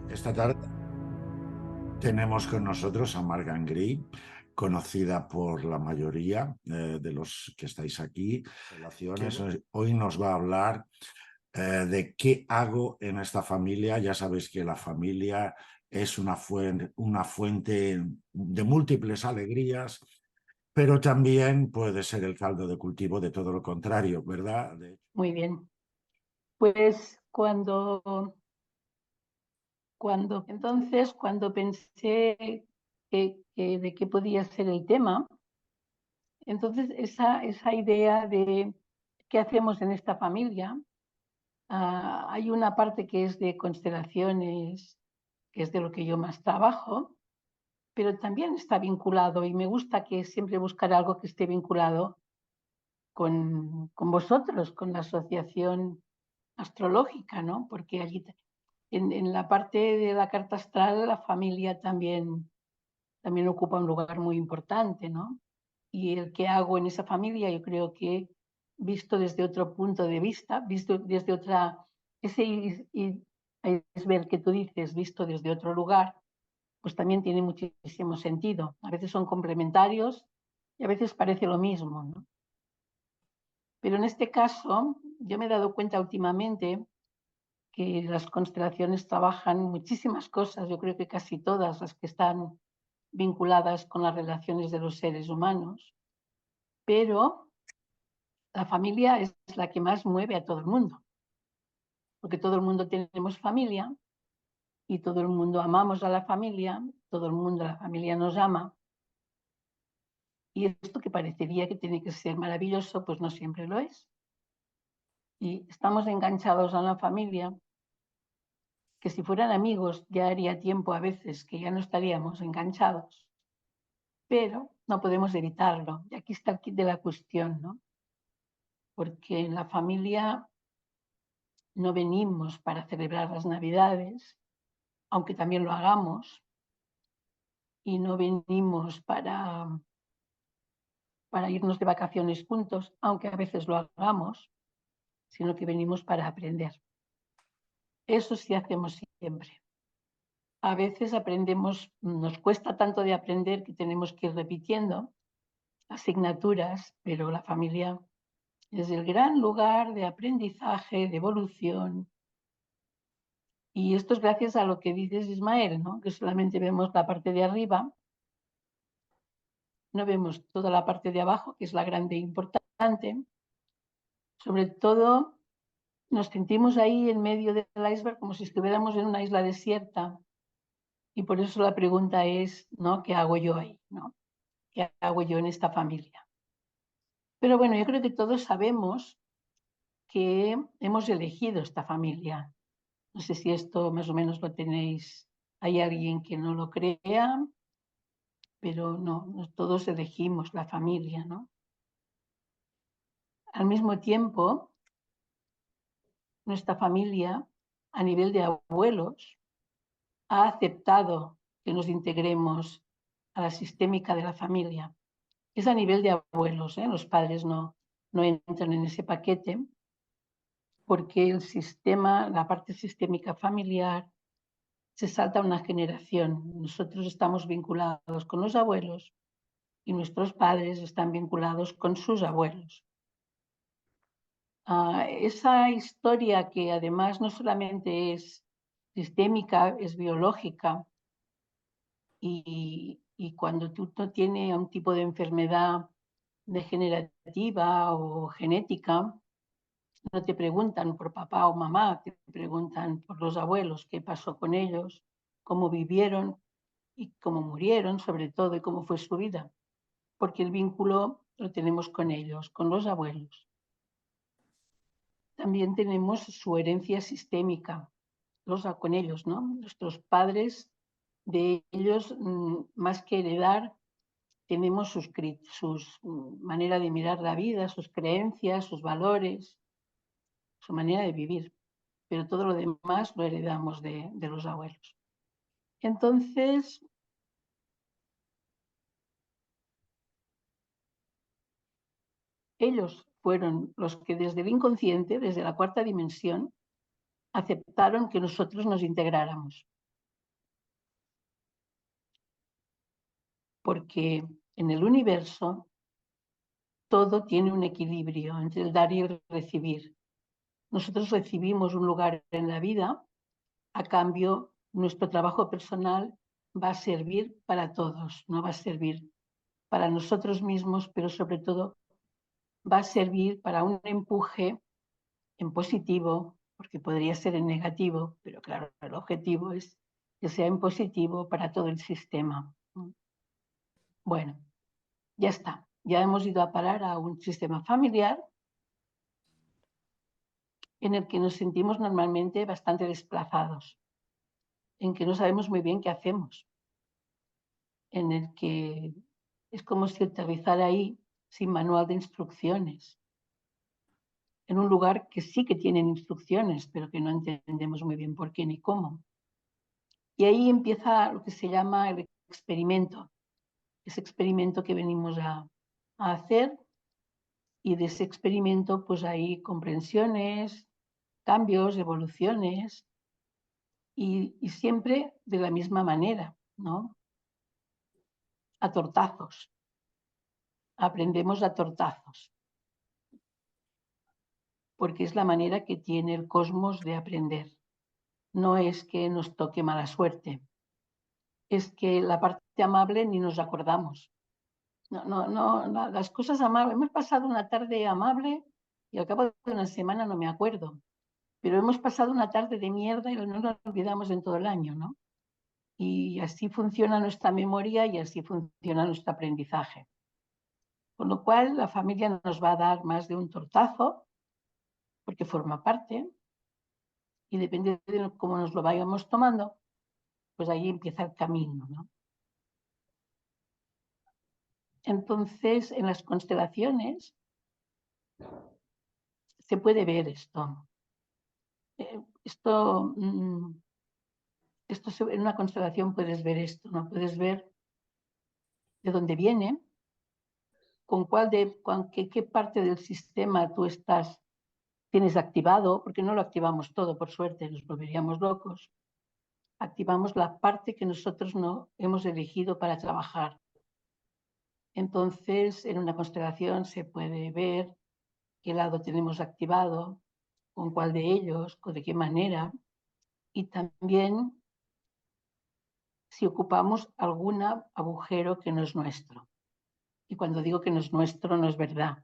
Esta tarde tenemos con nosotros a Margan Gray, conocida por la mayoría de los que estáis aquí. Relaciones. Hoy nos va a hablar de qué hago en esta familia. Ya sabéis que la familia es una fuente de múltiples alegrías, pero también puede ser el caldo de cultivo de todo lo contrario, ¿verdad? Muy bien. Pues cuando pensé de qué podía ser el tema, entonces esa idea de qué hacemos en esta familia, hay una parte que es de constelaciones, que es de lo que yo más trabajo, pero también está vinculado y me gusta que siempre buscar algo que esté vinculado con vosotros, con la asociación astrológica, ¿no? Porque allí en la parte de la carta astral la familia también ocupa un lugar muy importante, ¿no? Y el que hago en esa familia, yo creo que visto desde otro punto de vista, visto desde ese iceberg que tú dices, visto desde otro lugar, pues también tiene muchísimo sentido. A veces son complementarios y a veces parece lo mismo, ¿no? Pero en este caso, yo me he dado cuenta últimamente que las constelaciones trabajan muchísimas cosas, yo creo que casi todas las que están vinculadas con las relaciones de los seres humanos, pero la familia es la que más mueve a todo el mundo, porque todo el mundo tenemos familia y todo el mundo amamos a la familia, todo el mundo, la familia nos ama, y esto que parecería que tiene que ser maravilloso, pues no siempre lo es. Y estamos enganchados a la familia que si fueran amigos ya haría tiempo a veces que ya no estaríamos enganchados, pero no podemos evitarlo. Y aquí está el kit de la cuestión, ¿no? Porque en la familia no venimos para celebrar las Navidades, aunque también lo hagamos, y no venimos para irnos de vacaciones juntos, aunque a veces lo hagamos, sino que venimos para aprender. Eso sí hacemos siempre. A veces aprendemos, nos cuesta tanto de aprender que tenemos que ir repitiendo asignaturas, pero la familia es el gran lugar de aprendizaje, de evolución. Y esto es gracias a lo que dices, Ismael, ¿no? Que solamente vemos la parte de arriba, no vemos toda la parte de abajo, que es la grande e importante. Sobre todo, nos sentimos ahí en medio del iceberg como si estuviéramos en una isla desierta. Y por eso la pregunta es, ¿no? ¿Qué hago yo ahí? ¿No? ¿Qué hago yo en esta familia? Pero bueno, yo creo que todos sabemos que hemos elegido esta familia. No sé si esto más o menos lo tenéis. Hay alguien que no lo crea, pero no, todos elegimos la familia, ¿no? Al mismo tiempo, nuestra familia, a nivel de abuelos, ha aceptado que nos integremos a la sistémica de la familia. Es a nivel de abuelos, ¿eh? Los padres no entran en ese paquete, porque el sistema, la parte sistémica familiar, se salta una generación. Nosotros estamos vinculados con los abuelos y nuestros padres están vinculados con sus abuelos. Esa historia que además no solamente es sistémica, es biológica y cuando tú no tienes un tipo de enfermedad degenerativa o genética, no te preguntan por papá o mamá, te preguntan por los abuelos, qué pasó con ellos, cómo vivieron y cómo murieron, sobre todo, y cómo fue su vida, porque el vínculo lo tenemos con ellos, con los abuelos. También tenemos su herencia sistémica, con ellos, ¿no? Nuestros padres, de ellos, más que heredar, tenemos sus manera de mirar la vida, sus creencias, sus valores, su manera de vivir, pero todo lo demás lo heredamos de los abuelos. Entonces, ellos fueron los que desde el inconsciente, desde la cuarta dimensión, aceptaron que nosotros nos integráramos. porque en el universo todo tiene un equilibrio entre el dar y el recibir. Nosotros recibimos un lugar en la vida, a cambio nuestro trabajo personal va a servir para todos, no va a servir para nosotros mismos, pero sobre todo va a servir para un empuje en positivo, porque podría ser en negativo, pero claro, el objetivo es que sea en positivo para todo el sistema. Bueno, ya está. Ya hemos ido a parar a un sistema familiar en el que nos sentimos normalmente bastante desplazados, en que no sabemos muy bien qué hacemos, en el que es como si aterrizara ahí sin manual de instrucciones, en un lugar que sí que tienen instrucciones, pero que no entendemos muy bien por qué ni cómo. Y ahí empieza lo que se llama el experimento, ese experimento que venimos a hacer, y de ese experimento pues hay comprensiones, cambios, evoluciones, y siempre de la misma manera, ¿no? A tortazos. Aprendemos a tortazos, porque es la manera que tiene el cosmos de aprender. No es que nos toque mala suerte, es que la parte amable ni nos acordamos. No, las cosas amables. Hemos pasado una tarde amable y al cabo de una semana no me acuerdo, pero hemos pasado una tarde de mierda y no nos olvidamos en todo el año, ¿no? Y así funciona nuestra memoria y así funciona nuestro aprendizaje. Con lo cual, la familia nos va a dar más de un tortazo, porque forma parte, y depende de cómo nos lo vayamos tomando, pues ahí empieza el camino, ¿no? Entonces, en las constelaciones se puede ver esto. En una constelación puedes ver esto, ¿no? Puedes ver de dónde viene, qué parte del sistema tú tienes activado, porque no lo activamos todo, por suerte, nos volveríamos locos. Activamos la parte que nosotros no hemos elegido para trabajar. Entonces, en una constelación se puede ver qué lado tenemos activado, con cuál de ellos, o de qué manera, y también si ocupamos algún agujero que no es nuestro. Y cuando digo que no es nuestro, no es verdad.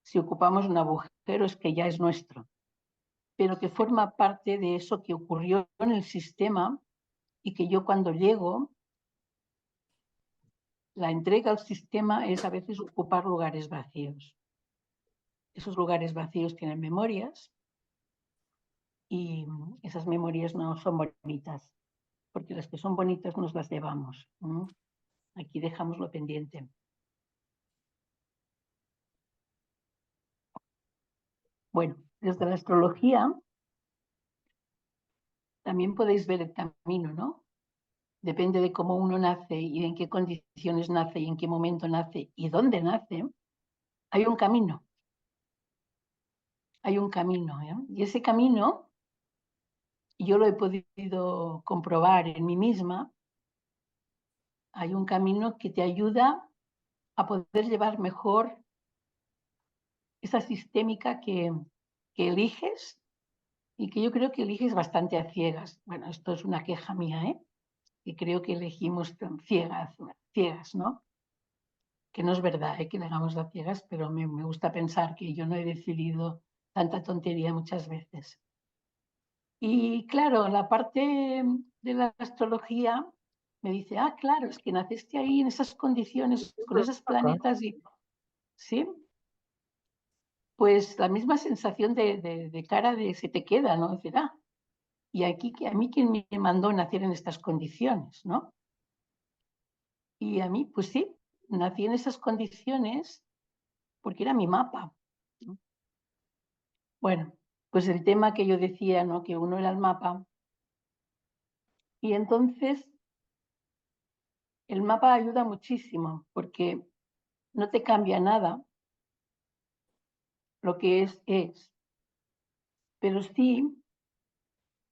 Si ocupamos un agujero es que ya es nuestro, pero que forma parte de eso que ocurrió en el sistema y que yo cuando llego, la entrega al sistema es a veces ocupar lugares vacíos. Esos lugares vacíos tienen memorias y esas memorias no son bonitas, porque las que son bonitas nos las llevamos. Aquí dejamos lo pendiente. Bueno, desde la astrología también podéis ver el camino, ¿no? Depende de cómo uno nace y en qué condiciones nace y en qué momento nace y dónde nace, hay un camino. Hay un camino, ¿eh? Y ese camino, yo lo he podido comprobar en mí misma, hay un camino que te ayuda a poder llevar mejor esa sistémica que eliges y que yo creo que eliges bastante a ciegas. Bueno, esto es una queja mía, ¿eh? Y creo que elegimos ciegas, ¿no? Que no es verdad, que le hagamos a ciegas, pero me gusta pensar que yo no he decidido tanta tontería muchas veces. Y claro, la parte de la astrología me dice, claro, es que naciste ahí en esas condiciones, con esos planetas y, ¿sí? Pues la misma sensación de cara de se te queda, ¿no? Decir, y aquí, a mí quién me mandó nacer en estas condiciones, ¿no? Y a mí, pues sí, nací en esas condiciones porque era mi mapa, ¿no? Bueno, pues el tema que yo decía, ¿no? Que uno era el mapa. Y entonces el mapa ayuda muchísimo porque no te cambia nada, lo que es, pero sí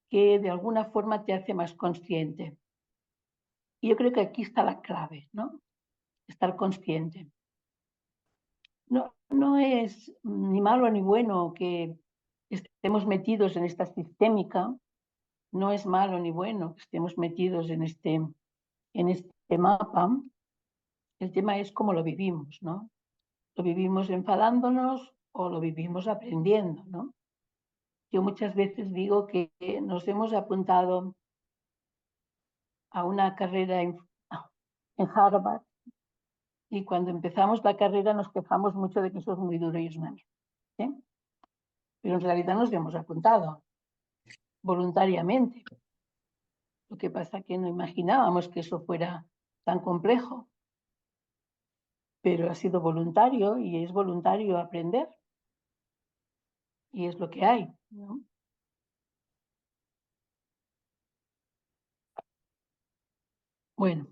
que de alguna forma te hace más consciente. Y yo creo que aquí está la clave, ¿no? estar consciente. No es ni malo ni bueno que estemos metidos en esta sistémica, no es malo ni bueno que estemos metidos en este mapa. El tema es cómo lo vivimos, ¿no? ¿Lo vivimos enfadándonos o lo vivimos aprendiendo, ¿no? Yo muchas veces digo que nos hemos apuntado a una carrera en Harvard y cuando empezamos la carrera nos quejamos mucho de que eso es muy duro y es una mierda, ¿eh? Pero en realidad nos hemos apuntado voluntariamente. Lo que pasa es que no imaginábamos que eso fuera tan complejo, pero ha sido voluntario y es voluntario aprender y es lo que hay, ¿no? Bueno,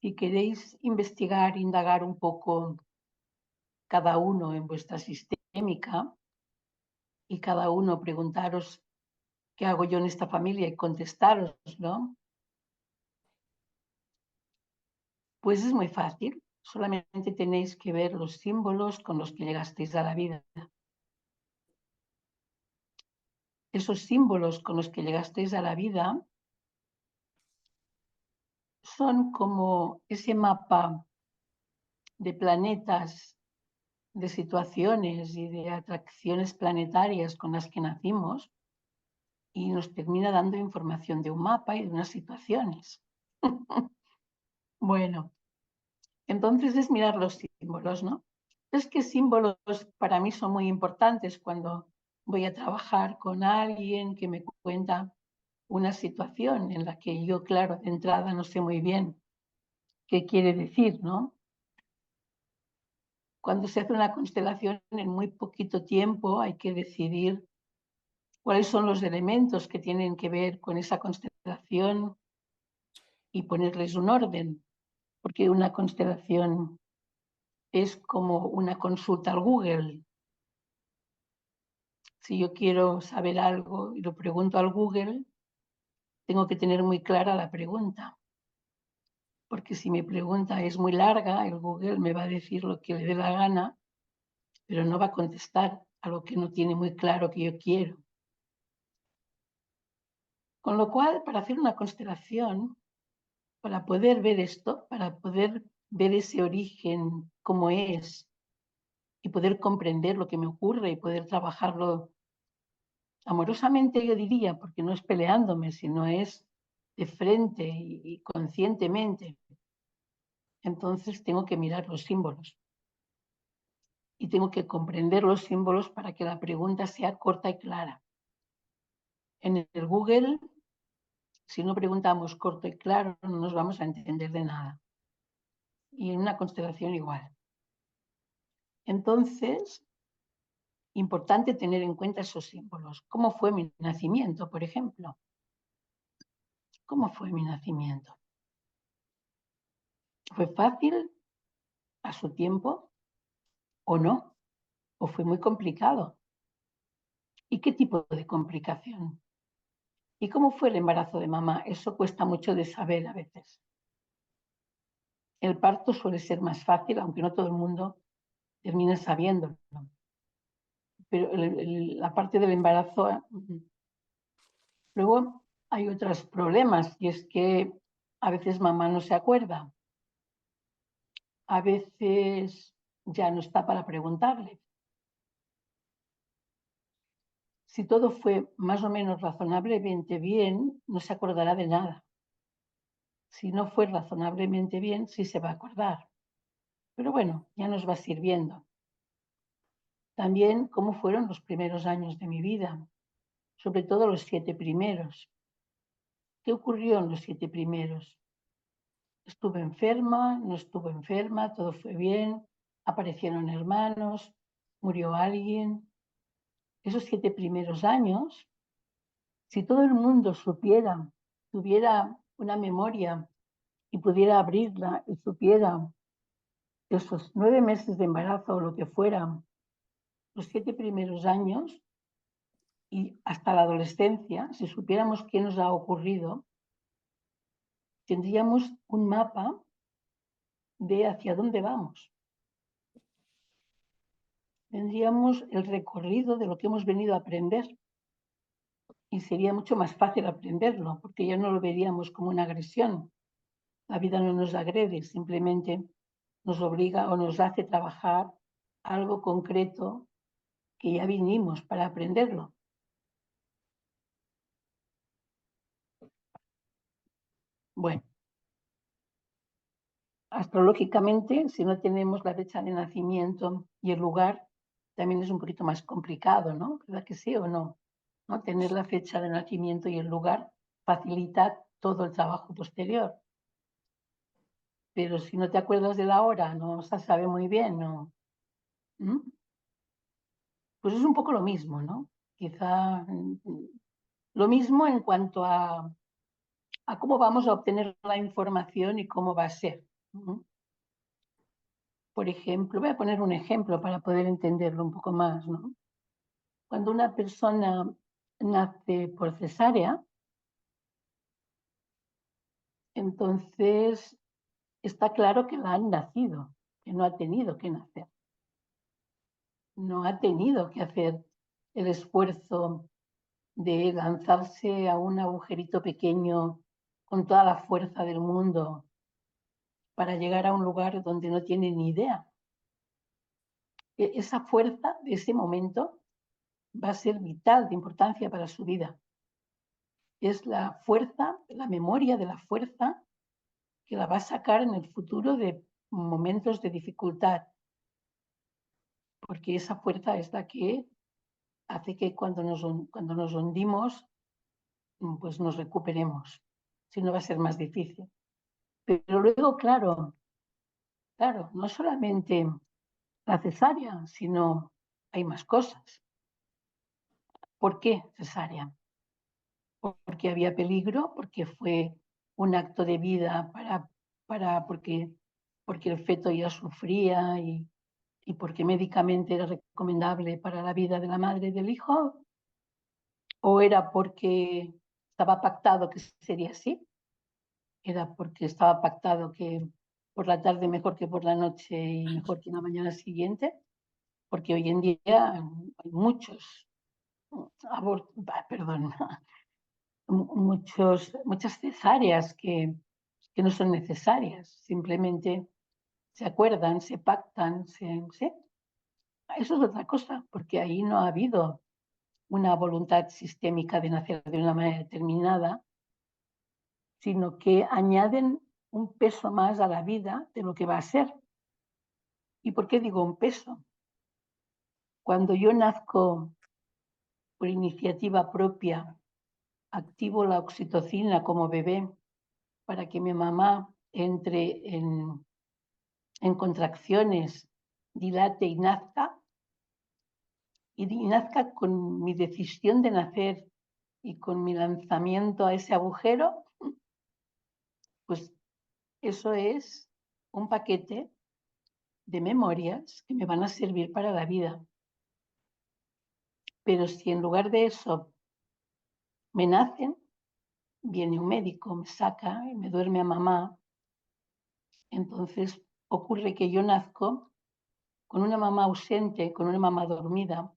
si queréis investigar, indagar un poco cada uno en vuestra sistémica y cada uno preguntaros qué hago yo en esta familia y contestaros, ¿no? Pues es muy fácil, solamente tenéis que ver los símbolos con los que llegasteis a la vida. Esos símbolos con los que llegasteis a la vida son como ese mapa de planetas, de situaciones y de atracciones planetarias con las que nacimos y nos termina dando información de un mapa y de unas situaciones. Bueno, entonces es mirar los símbolos, ¿no? Es que símbolos para mí son muy importantes cuando voy a trabajar con alguien que me cuenta una situación en la que yo, claro, de entrada no sé muy bien qué quiere decir, ¿no? Cuando se hace una constelación en muy poquito tiempo hay que decidir cuáles son los elementos que tienen que ver con esa constelación y ponerles un orden, porque una constelación es como una consulta al Google. Si yo quiero saber algo y lo pregunto al Google, tengo que tener muy clara la pregunta, porque si mi pregunta es muy larga, el Google me va a decir lo que le dé la gana, pero no va a contestar a lo que no tiene muy claro que yo quiero. Con lo cual, para hacer una constelación, para poder ver esto, para poder ver ese origen como es y poder comprender lo que me ocurre y poder trabajarlo amorosamente, yo diría, porque no es peleándome, sino es de frente y conscientemente. Entonces tengo que mirar los símbolos y tengo que comprender los símbolos para que la pregunta sea corta y clara. En el Google, si no preguntamos corto y claro, no nos vamos a entender de nada. Y en una constelación igual. Entonces, importante tener en cuenta esos símbolos. ¿Cómo fue mi nacimiento, por ejemplo? ¿Cómo fue mi nacimiento? ¿Fue fácil a su tiempo o no? ¿O fue muy complicado? ¿Y qué tipo de complicación? ¿Y cómo fue el embarazo de mamá? Eso cuesta mucho de saber a veces. El parto suele ser más fácil, aunque no todo el mundo termina sabiéndolo. Pero la parte del embarazo... Luego hay otros problemas y es que a veces mamá no se acuerda. A veces ya no está para preguntarle. Si todo fue más o menos razonablemente bien, no se acordará de nada. Si no fue razonablemente bien, sí se va a acordar. Pero bueno, ya nos va sirviendo. También cómo fueron los primeros años de mi vida, sobre todo los 7 primeros. ¿Qué ocurrió en los 7 primeros? Estuve enferma, no estuve enferma, todo fue bien, aparecieron hermanos, murió alguien. Esos 7 primeros años, si todo el mundo supiera tuviera una memoria y pudiera abrirla y supiera esos 9 meses de embarazo o lo que fuera, los 7 primeros años y hasta la adolescencia, si supiéramos qué nos ha ocurrido, tendríamos un mapa de hacia dónde vamos. Tendríamos el recorrido de lo que hemos venido a aprender y sería mucho más fácil aprenderlo, porque ya no lo veríamos como una agresión. La vida no nos agrede, simplemente nos obliga o nos hace trabajar algo concreto que ya vinimos para aprenderlo. Bueno, astrológicamente, si no tenemos la fecha de nacimiento y el lugar, también es un poquito más complicado, ¿no? ¿Verdad que sí o no? ¿No? Tener la fecha de nacimiento y el lugar facilita todo el trabajo posterior. Pero si no te acuerdas de la hora, no se sabe muy bien, ¿no? ¿Mm? Pues es un poco lo mismo, ¿no? Quizá lo mismo en cuanto a cómo vamos a obtener la información y cómo va a ser. Por ejemplo, voy a poner un ejemplo para poder entenderlo un poco más, ¿no? Cuando una persona nace por cesárea, entonces está claro que la han nacido, que no ha tenido que nacer. No ha tenido que hacer el esfuerzo de lanzarse a un agujerito pequeño con toda la fuerza del mundo para llegar a un lugar donde no tiene ni idea. Esa fuerza de ese momento va a ser vital, de importancia para su vida. Es la fuerza, la memoria de la fuerza que la va a sacar en el futuro de momentos de dificultad, porque esa fuerza es la que hace que cuando nos hundimos, pues nos recuperemos. Si no va a ser más difícil. Pero luego, claro, no solamente la cesárea, sino hay más cosas. ¿Por qué cesárea? Porque había peligro, porque fue un acto de vida porque el feto ya sufría y porque médicamente era recomendable para la vida de la madre y del hijo, o era porque estaba pactado que sería así, era porque estaba pactado que por la tarde mejor que por la noche y mejor que en la mañana siguiente, porque hoy en día hay muchos abortos, perdón, muchas cesáreas que no son necesarias, simplemente se acuerdan, se pactan, ¿sí? Eso es otra cosa, porque ahí no ha habido una voluntad sistémica de nacer de una manera determinada, sino que añaden un peso más a la vida de lo que va a ser. ¿Y por qué digo un peso? Cuando yo nazco por iniciativa propia, activo la oxitocina como bebé para que mi mamá entre en contracciones, dilate y nazca con mi decisión de nacer y con mi lanzamiento a ese agujero, pues eso es un paquete de memorias que me van a servir para la vida. Pero si en lugar de eso me nacen, viene un médico, me saca y me duerme a mamá, entonces ocurre que yo nazco con una mamá ausente, con una mamá dormida,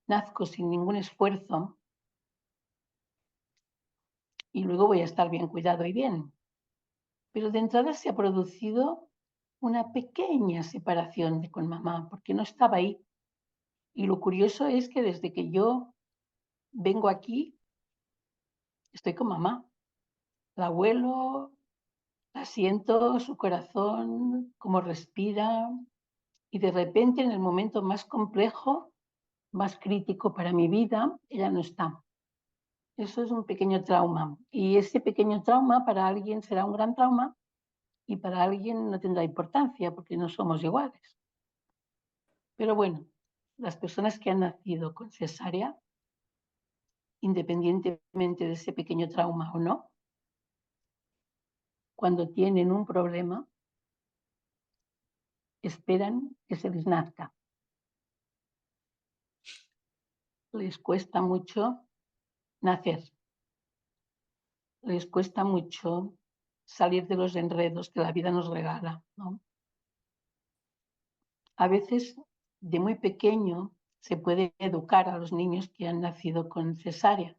nazco sin ningún esfuerzo y luego voy a estar bien cuidado y bien. Pero de entrada se ha producido una pequeña separación con mamá, porque no estaba ahí. Y lo curioso es que desde que yo vengo aquí, estoy con mamá. La abuelo, la siento, su corazón, cómo respira. Y de repente, en el momento más complejo, más crítico para mi vida, ella no está. Eso es un pequeño trauma. Y ese pequeño trauma para alguien será un gran trauma y para alguien no tendrá importancia porque no somos iguales. Pero bueno, las personas que han nacido con cesárea independientemente de ese pequeño trauma o no, cuando tienen un problema, esperan que se les nazca. Les cuesta mucho nacer. Les cuesta mucho salir de los enredos que la vida nos regala, ¿no? A veces, de muy pequeño, se puede educar a los niños que han nacido con cesárea.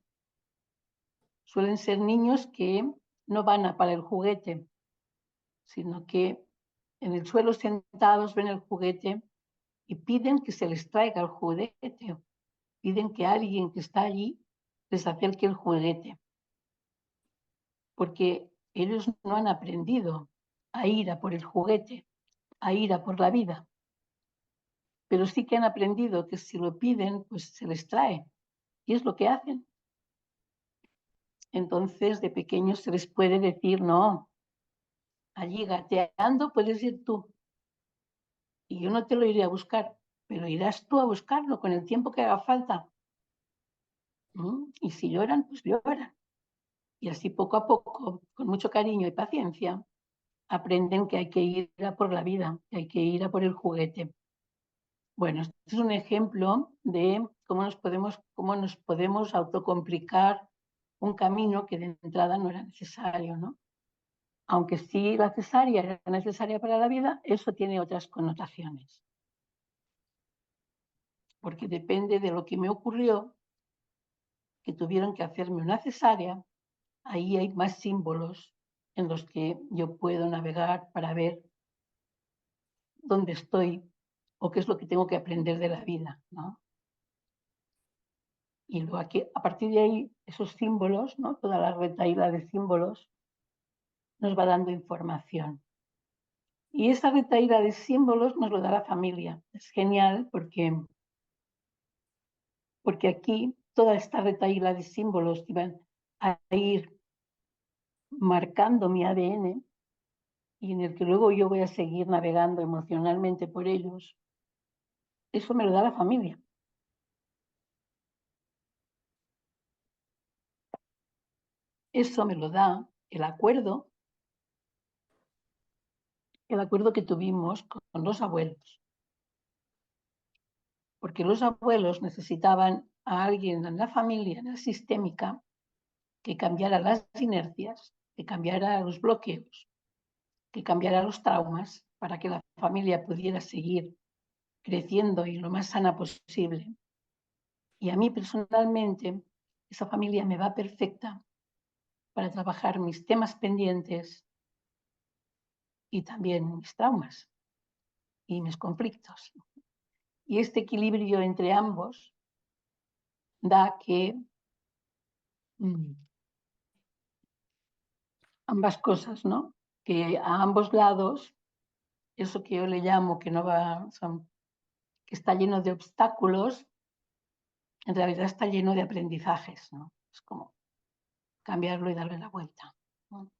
Suelen ser niños que no van a para el juguete, sino que en el suelo sentados ven el juguete y piden que se les traiga el juguete. Piden que alguien que está allí les acerque el juguete. Porque ellos no han aprendido a ir a por el juguete, a ir a por la vida. Pero sí que han aprendido que si lo piden, pues se les trae. Y es lo que hacen. Entonces, de pequeños se les puede decir, no, allí gateando puedes ir tú. Y yo no te lo iré a buscar, pero irás tú a buscarlo con el tiempo que haga falta. Y si lloran, pues lloran. Y así poco a poco, con mucho cariño y paciencia, aprenden que hay que ir a por la vida, que hay que ir a por el juguete. Bueno, este es un ejemplo de cómo nos podemos autocomplicar un camino que de entrada no era necesario, ¿no? Aunque sí la cesárea era necesaria para la vida, eso tiene otras connotaciones. Porque depende de lo que me ocurrió, que tuvieron que hacerme una cesárea, ahí hay más símbolos en los que yo puedo navegar para ver dónde estoy o qué es lo que tengo que aprender de la vida, ¿no? Y luego aquí, a partir de ahí, esos símbolos, ¿no? Toda la retahíla de símbolos nos va dando información. Y esa retahíla de símbolos nos lo da la familia. Es genial porque aquí toda esta retahíla de símbolos iban a ir marcando mi ADN y en el que luego yo voy a seguir navegando emocionalmente por ellos. Eso me lo da la familia. Eso me lo da el acuerdo que tuvimos con los abuelos. Porque los abuelos necesitaban a alguien en la familia, en la sistémica, que cambiara las inercias, que cambiara los bloqueos, que cambiara los traumas para que la familia pudiera seguir creciendo y lo más sana posible. Y a mí personalmente, esa familia me va perfecta para trabajar mis temas pendientes y también mis traumas y mis conflictos. Y este equilibrio entre ambos da que ambas cosas, ¿no? Que a ambos lados, eso que yo le llamo que no va, que está lleno de obstáculos, en realidad está lleno de aprendizajes, ¿no? Es como cambiarlo y darle la vuelta, ¿no?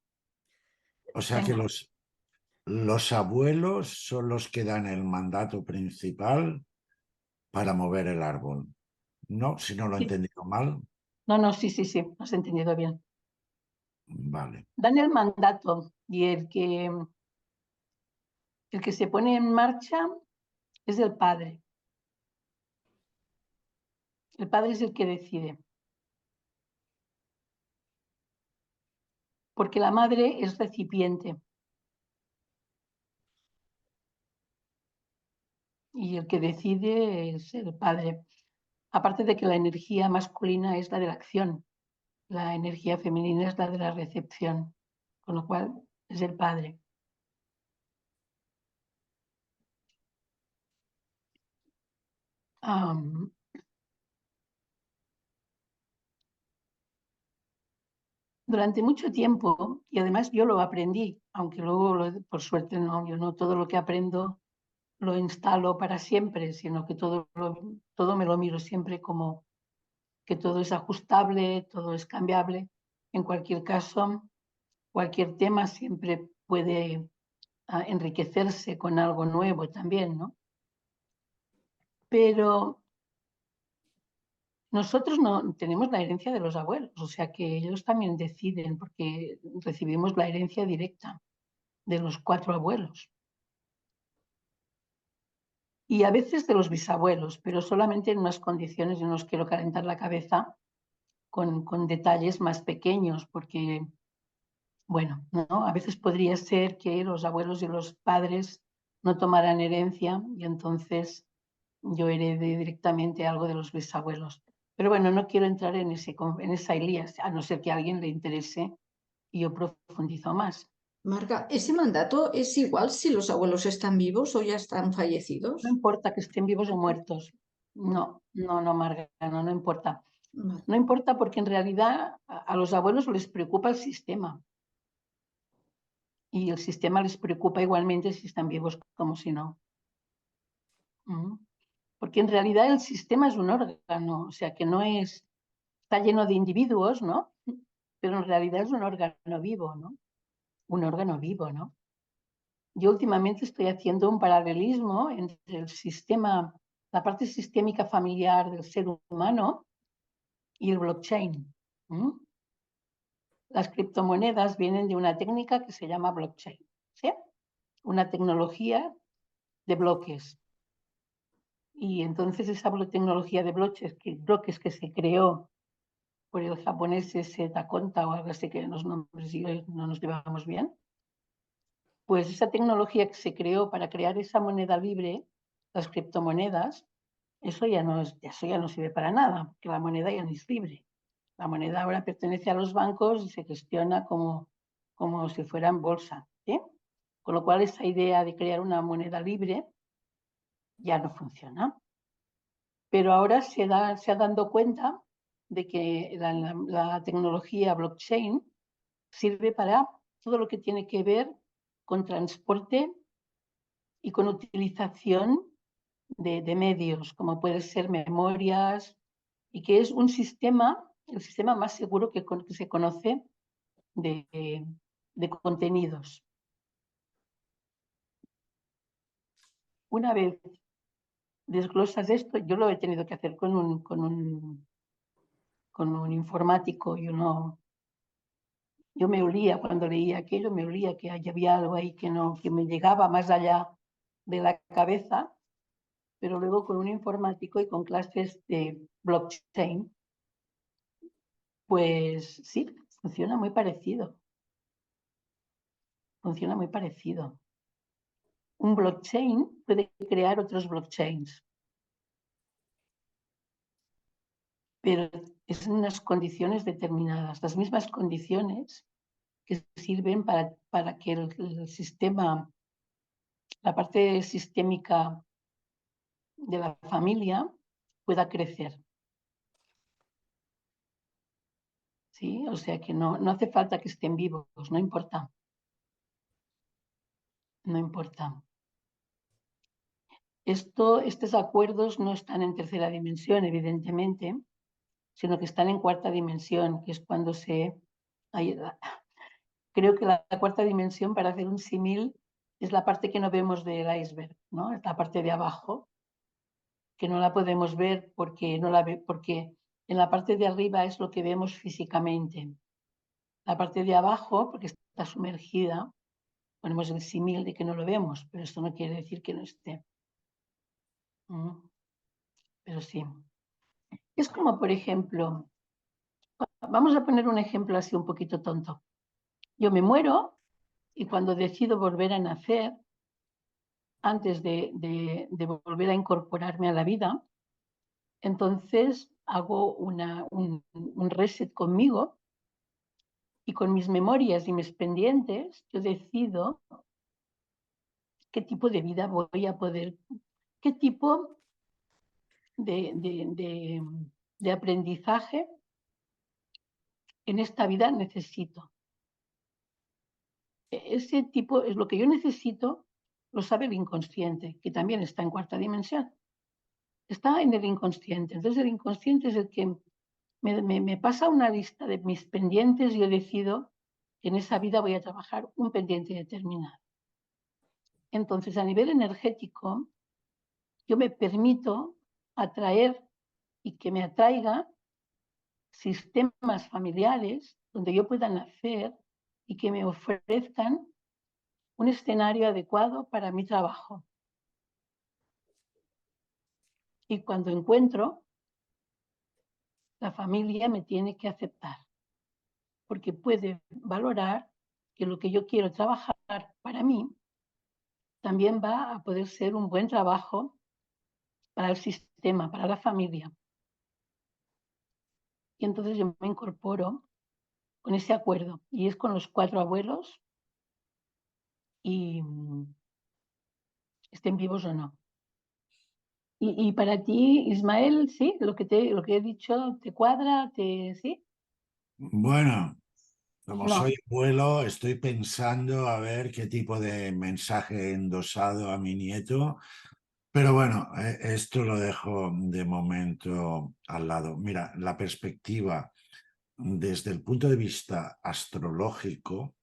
O sea que Venga. los abuelos son los que dan el mandato principal para mover el árbol. No, si no lo he Sí. entendido mal. No, no, sí, sí, sí, has entendido bien. Vale. Dan el mandato y el que se pone en marcha es el padre. El padre es el que decide. Porque la madre es recipiente. Y el que decide es el padre. Aparte de que la energía masculina es la de la acción, la energía femenina es la de la recepción, con lo cual es el padre. Durante mucho tiempo, y además yo lo aprendí, aunque luego, por suerte, no, yo no todo lo que aprendo lo instalo para siempre, sino que todo me lo miro siempre como que todo es ajustable, todo es cambiable. En cualquier caso, cualquier tema siempre puede enriquecerse con algo nuevo también, ¿no? Pero Nosotros no tenemos la herencia de los abuelos, o sea que ellos también deciden porque recibimos la herencia directa de los 4 abuelos. Y a veces de los bisabuelos, pero solamente en unas condiciones, yo no os quiero calentar la cabeza con detalles más pequeños, porque, bueno, ¿no? A veces podría ser que los abuelos y los padres no tomaran herencia y entonces yo herede directamente algo de los bisabuelos. Pero bueno, no quiero entrar en esa hilía, a no ser que a alguien le interese y yo profundizo más. Marga, ¿ese mandato es igual si los abuelos están vivos o ya están No fallecidos? importa que estén vivos o muertos. No, Marga, no importa. Vale. No importa porque en realidad a los abuelos les preocupa el sistema. Y el sistema les preocupa igualmente si están vivos como si no. Porque en realidad el sistema es un órgano, o sea que no es, está lleno de individuos, ¿no? Pero en realidad es un órgano vivo, ¿no? Un órgano vivo, ¿no? Yo últimamente estoy haciendo un paralelismo entre el sistema, la parte sistémica familiar del ser humano y el blockchain. Las criptomonedas vienen de una técnica que se llama blockchain, ¿sí? Una tecnología de bloques. Y entonces esa tecnología de bloques que se creó por el japonés ese Takonta o algo así, que los nombres no nos llevamos bien, pues esa tecnología que se creó para crear esa moneda libre, las criptomonedas, eso ya no sirve para nada, porque la moneda ya no es libre. La moneda ahora pertenece a los bancos y se gestiona como si fuera en bolsa, ¿sí? Con lo cual esa idea de crear una moneda libre ya no funciona. Pero ahora se ha dado cuenta de que la tecnología blockchain sirve para todo lo que tiene que ver con transporte y con utilización de medios, como pueden ser memorias, y que es un sistema, el sistema más seguro que se conoce de contenidos. Una vez desglosas esto, yo lo he tenido que hacer con un informático y yo me olía cuando leía aquello, me olía que había algo ahí que me llegaba más allá de la cabeza, pero luego con un informático y con clases de blockchain, pues sí, funciona muy parecido. Funciona muy parecido. Un blockchain puede crear otros blockchains, pero es en unas condiciones determinadas, las mismas condiciones que sirven para que el sistema, la parte sistémica de la familia pueda crecer. ¿Sí? O sea que no hace falta que estén vivos, no importa. No importa. Estos acuerdos no están en tercera dimensión, evidentemente, sino que están en cuarta dimensión, que es cuando creo que la cuarta dimensión, para hacer un símil, es la parte que no vemos del iceberg, ¿no? Es la parte de abajo, que no la podemos ver porque en la parte de arriba es lo que vemos físicamente. La parte de abajo, porque está sumergida, ponemos el símil de que no lo vemos, pero esto no quiere decir que no esté. Pero sí. Es como, por ejemplo, vamos a poner un ejemplo así un poquito tonto. Yo me muero y cuando decido volver a nacer, antes de volver a incorporarme a la vida, entonces hago un reset conmigo y con mis memorias y mis pendientes, yo decido qué tipo de vida voy a poder, qué tipo de aprendizaje en esta vida necesito. Ese tipo es lo que yo necesito, lo sabe el inconsciente, que también está en cuarta dimensión. Está en el inconsciente. Entonces el inconsciente es el que me pasa una lista de mis pendientes y yo decido que en esa vida voy a trabajar un pendiente determinado. Entonces, a nivel energético, yo me permito atraer y que me atraiga sistemas familiares donde yo pueda nacer y que me ofrezcan un escenario adecuado para mi trabajo. Y cuando encuentro, la familia me tiene que aceptar, porque puede valorar que lo que yo quiero trabajar para mí también va a poder ser un buen trabajo para el sistema, para la familia. Y entonces yo me incorporo con ese acuerdo, y es con los 4 abuelos, y estén vivos o no. Y para ti, Ismael, ¿sí? Lo que he dicho, ¿te cuadra? ¿Sí? Bueno, como No. soy abuelo, estoy pensando a ver qué tipo de mensaje he endosado a mi nieto, pero bueno, esto lo dejo de momento al lado. Mira, la perspectiva desde el punto de vista astrológico,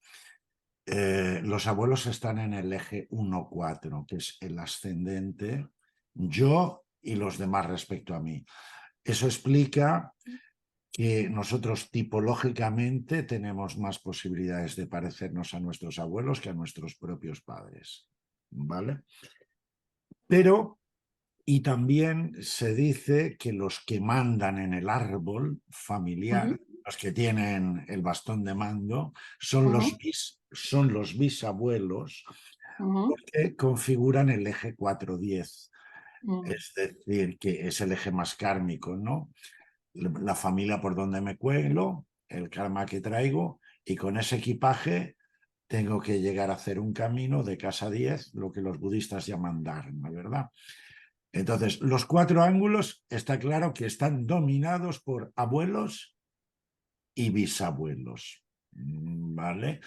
los abuelos están en el eje 1-4, que es el ascendente, yo y los demás respecto a mí. Eso explica que nosotros tipológicamente tenemos más posibilidades de parecernos a nuestros abuelos que a nuestros propios padres, ¿vale? Pero, y también se dice que los que mandan en el árbol familiar, los que tienen el bastón de mando, son son los bisabuelos, porque configuran el eje 4-10. Es decir, que es el eje más kármico, ¿no? La familia por donde me cuelo, el karma que traigo, y con ese equipaje tengo que llegar a hacer un camino de casa 10, lo que los budistas llaman dharma, ¿verdad? Entonces, los 4 ángulos está claro que están dominados por abuelos y bisabuelos, ¿vale?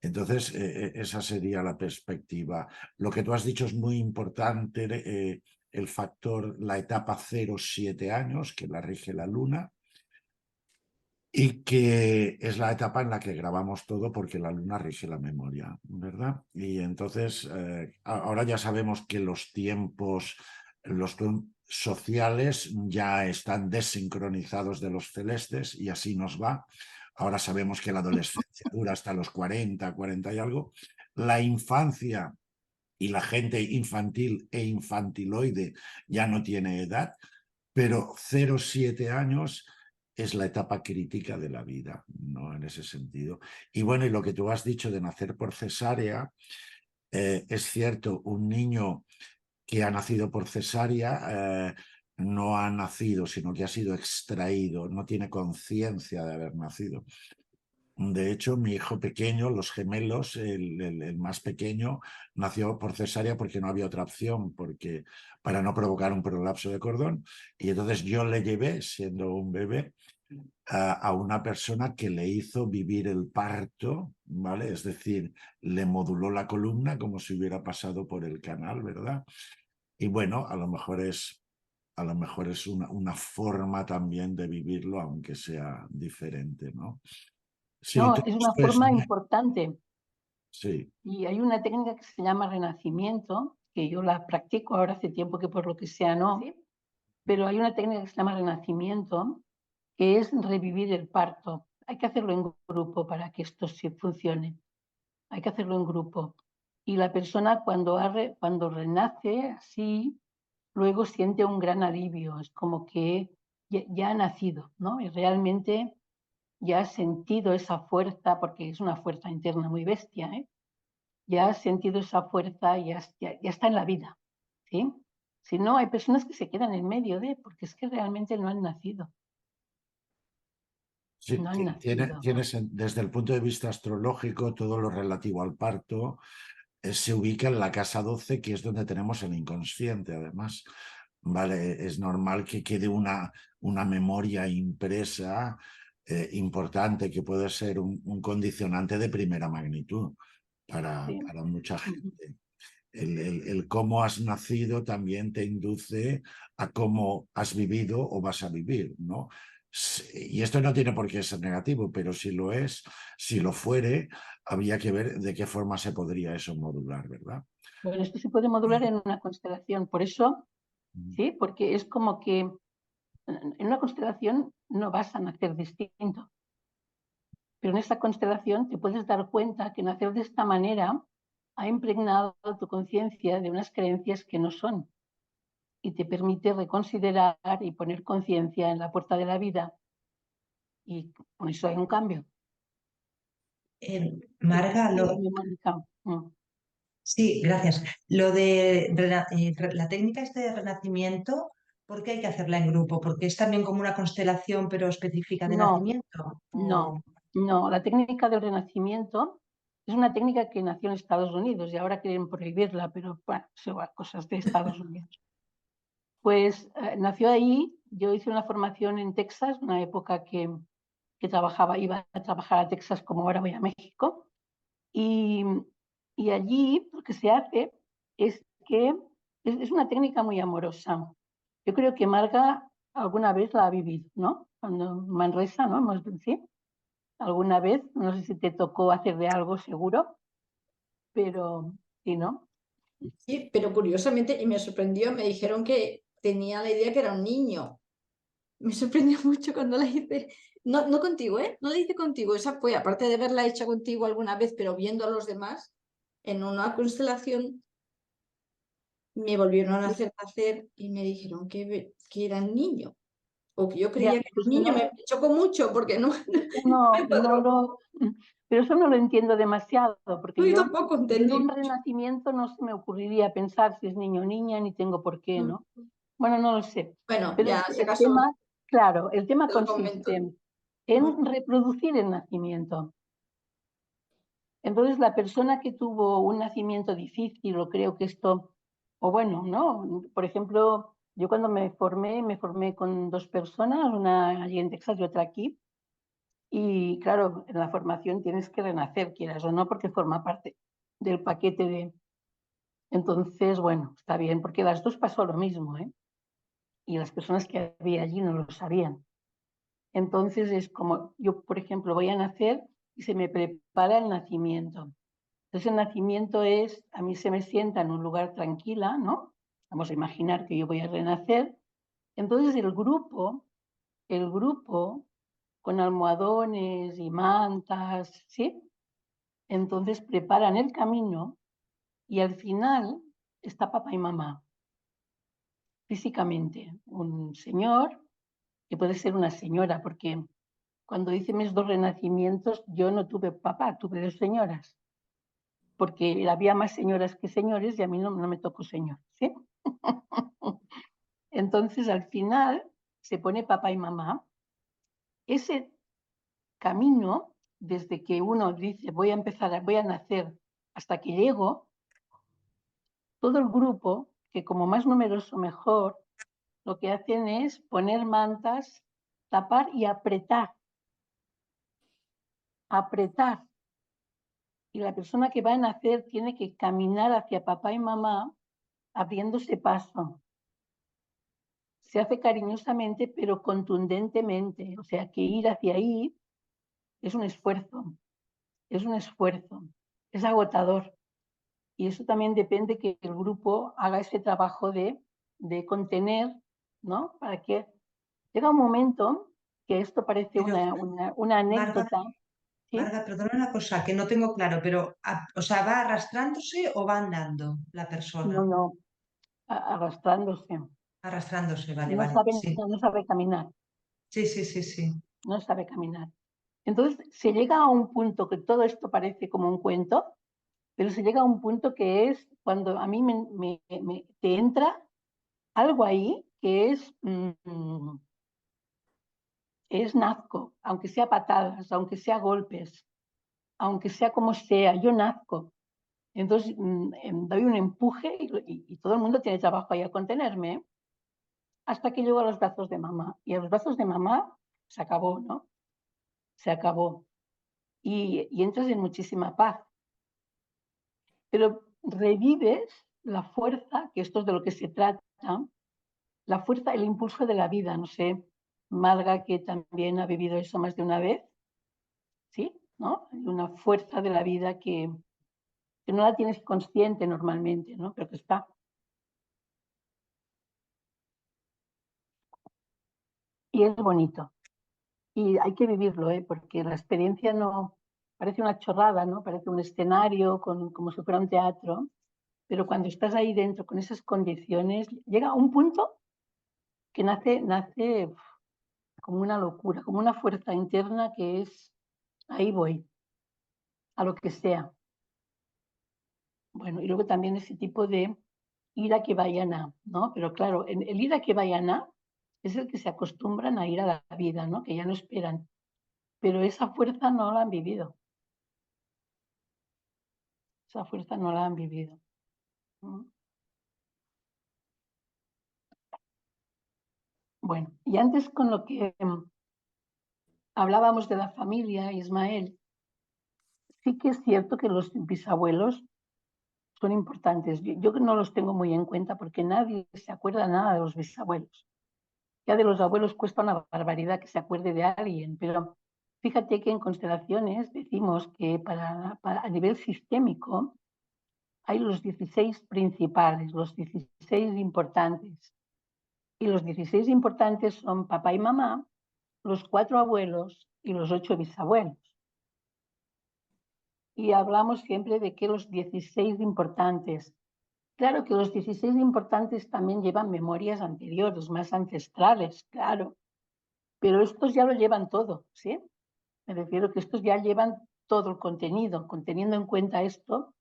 Entonces, esa sería la perspectiva. Lo que tú has dicho es muy importante, el factor, la etapa 0-7 años, que la rige la luna, y que es la etapa en la que grabamos todo porque la luna rige la memoria, ¿verdad? Y entonces, ahora ya sabemos que los tiempos sociales ya están desincronizados de los celestes y así nos va. Ahora sabemos que la adolescencia dura hasta los 40, 40 y algo. La infancia y la gente infantil e infantiloide ya no tiene edad, pero 0-7 años es la etapa crítica de la vida, ¿no? En ese sentido. Y bueno, y lo que tú has dicho de nacer por cesárea, es cierto, un niño que ha nacido por cesárea no ha nacido, sino que ha sido extraído, no tiene conciencia de haber nacido. De hecho, mi hijo pequeño, los gemelos, el más pequeño, nació por cesárea porque no había otra opción, porque para no provocar un prolapso de cordón. Y entonces yo le llevé, siendo un bebé, a una persona que le hizo vivir el parto, ¿vale? Es decir, le moduló la columna como si hubiera pasado por el canal, ¿verdad? Y bueno, a lo mejor es una forma también de vivirlo, aunque sea diferente, ¿no? Sí, No, todo es una esto es... forma importante. Sí, Y hay una técnica que se llama renacimiento, que yo la practico ahora hace tiempo que por lo que sea no, pero hay una técnica que se llama renacimiento, que es revivir el parto. Hay que hacerlo en grupo para que esto sí funcione. Hay que hacerlo en grupo. Y la persona cuando renace así, luego siente un gran alivio. Es como que ya ha nacido, ¿no? Y realmente ya ha sentido esa fuerza, porque es una fuerza interna muy bestia, ¿eh? Ya has sentido esa fuerza y ya está en la vida, ¿sí? Si no, hay personas que se quedan en medio porque es que realmente no han nacido. sí, No han nacido. desde el punto de vista astrológico, todo lo relativo al parto se ubica en la casa 12, que es donde tenemos el inconsciente, además. Vale, es normal que quede una memoria impresa importante, que puede ser un condicionante de primera magnitud Sí. para mucha gente. El cómo has nacido también te induce a cómo has vivido o vas a vivir, ¿no? Y esto no tiene por qué ser negativo, pero si lo es, si lo fuere, habría que ver de qué forma se podría eso modular, ¿verdad? Bueno, esto se puede modular en una constelación. Por eso, sí, porque es como que En una constelación no vas a nacer distinto, pero en esta constelación te puedes dar cuenta que nacer de esta manera ha impregnado tu conciencia de unas creencias que no son y te permite reconsiderar y poner conciencia en la puerta de la vida, y por eso hay un cambio. Marga, Mónica. sí, gracias. Lo de la técnica esta de renacimiento, ¿por qué hay que hacerla en grupo? ¿Porque es también como una constelación pero específica de No, nacimiento? no, no. La técnica del renacimiento es una técnica que nació en Estados Unidos y ahora quieren prohibirla, pero bueno, son cosas de Estados Unidos. Pues nació ahí. Yo hice una formación en Texas, una época que iba a trabajar a Texas como ahora voy a México. Y allí lo que se hace es que es una técnica muy amorosa. Yo creo que Marga alguna vez la ha vivido, ¿no? Cuando Manresa, ¿no? ¿Sí? Alguna vez, no sé si te tocó hacer de algo seguro, pero sí, ¿no? Sí, pero curiosamente, y me sorprendió, me dijeron que tenía la idea que era un niño. Me sorprendió mucho cuando la hice. No, no contigo, ¿eh? No la hice contigo. Esa fue, aparte de haberla hecha contigo alguna vez, pero viendo a los demás, en una constelación me volvieron a hacer nacer y me dijeron que era un niño. O que yo Ya, creía que era pues un niño. Me chocó mucho porque no, no, me cuadró. pero eso no lo entiendo demasiado, porque Yo yo tampoco en entendí un mucho. renacimiento no se me ocurriría pensar si es niño o niña, ni tengo por qué, ¿no? Bueno, no lo sé. Bueno, Pero ya, si el acaso tema, claro, el tema te lo comento. consiste en reproducir el nacimiento. Entonces, la persona que tuvo un nacimiento difícil, o creo que esto, o bueno, ¿no? Por ejemplo, yo cuando me formé con dos personas, una allí en Texas y otra aquí. Y claro, en la formación tienes que renacer, quieras o no, porque forma parte del paquete de... Entonces, bueno, está bien, porque las dos pasó lo mismo, ¿eh? Y las personas que había allí no lo sabían. Entonces es como, yo, por ejemplo, voy a nacer y se me prepara el nacimiento. Entonces el nacimiento es, a mí se me sienta en un lugar tranquila, ¿no? Vamos a imaginar que yo voy a renacer. Entonces el grupo con almohadones y mantas, ¿sí? Entonces preparan el camino y al final está papá y mamá, físicamente. Un señor, que puede ser una señora, porque cuando hice mis dos renacimientos yo no tuve papá, tuve dos señoras, porque había más señoras que señores y a mí no me tocó señor, ¿sí? Entonces al final se pone papá y mamá. Ese camino, desde que uno dice voy a nacer hasta que llego, todo el grupo, que como más numeroso mejor, lo que hacen es poner mantas, tapar y apretar. Apretar. Y la persona que va a nacer tiene que caminar hacia papá y mamá abriéndose paso. Se hace cariñosamente, pero contundentemente. O sea, que ir hacia ahí es un esfuerzo. Es un esfuerzo. Es agotador. Y eso también depende que el grupo haga ese trabajo de contener, ¿no? Para que llega un momento que esto parece Pero, una Marga, anécdota, ¿sí? Marga, perdona una cosa que no tengo claro, pero, o sea, ¿va arrastrándose o va andando la persona? No, no, arrastrándose. Arrastrándose, vale, No vale, sabe, sí. no sabe caminar, Sí, sí, sí, sí. no sabe caminar. Entonces se llega a un punto que todo esto parece como un cuento, pero se llega a un punto que es cuando a mí te entra algo ahí que es nazco, aunque sea patadas, aunque sea golpes, aunque sea como sea, yo nazco. Entonces doy un empuje y todo el mundo tiene trabajo ahí a contenerme, ¿eh? Hasta que llego a los brazos de mamá. Y a los brazos de mamá se acabó, ¿no? Se acabó. Y entras en muchísima paz. Pero revives la fuerza, que esto es de lo que se trata, la fuerza, el impulso de la vida. No sé, Marga, que también ha vivido eso más de una vez, ¿sí? ¿No? Hay una fuerza de la vida que no la tienes consciente normalmente, ¿no? Pero que está. y es bonito. Y hay que vivirlo, porque la experiencia no parece una chorrada, ¿no? Parece un escenario como si fuera un teatro, pero cuando estás ahí dentro con esas condiciones, llega a un punto que nace como una locura, como una fuerza interna que es, ahí voy, a lo que sea. Bueno, y luego también ese tipo de ir a que vayan a, ¿no? Pero claro, el ir a que vayan a es el que se acostumbran a ir a la vida, ¿no? Que ya no esperan. Pero esa fuerza no la han vivido. Esa fuerza no la han vivido. ¿No? Bueno, y antes con lo que hablábamos de la familia, Ismael, sí que es cierto que los bisabuelos son importantes. Yo no los tengo muy en cuenta porque nadie se acuerda nada de los bisabuelos. Ya de los abuelos cuesta una barbaridad que se acuerde de alguien, pero fíjate que en constelaciones decimos que a nivel sistémico hay los 16 principales, los 16 importantes. Y los 16 importantes son papá y mamá, los 4 abuelos y los 8 bisabuelos. Y hablamos siempre de que los 16 importantes. Claro que los 16 importantes también llevan memorias anteriores, más ancestrales, claro. Pero estos ya lo llevan todo, ¿sí? Me refiero que estos ya llevan todo el contenido. Teniendo en cuenta esto,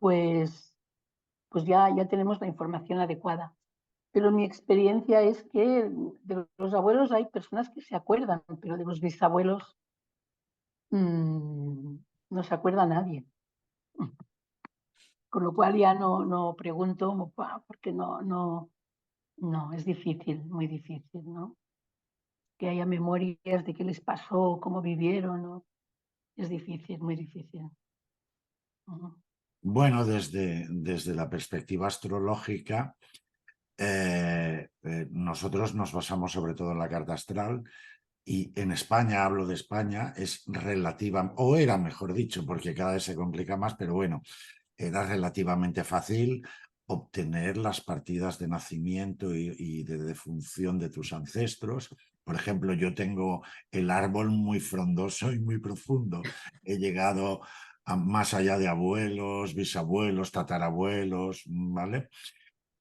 pues ya tenemos la información adecuada. Pero mi experiencia es que de los abuelos hay personas que se acuerdan, pero de los bisabuelos no se acuerda nadie. Con lo cual ya no pregunto, porque no, es difícil, muy difícil, ¿no? Que haya memorias de qué les pasó, cómo vivieron, ¿no? Es difícil, muy difícil. Bueno, desde la perspectiva astrológica, nosotros nos basamos sobre todo en la carta astral y en España, hablo de España, es relativa, o era mejor dicho, porque cada vez se complica más, pero bueno, era relativamente fácil obtener las partidas de nacimiento y de defunción de tus ancestros. Por ejemplo, yo tengo el árbol muy frondoso y muy profundo. He llegado más allá de abuelos, bisabuelos, tatarabuelos, ¿vale?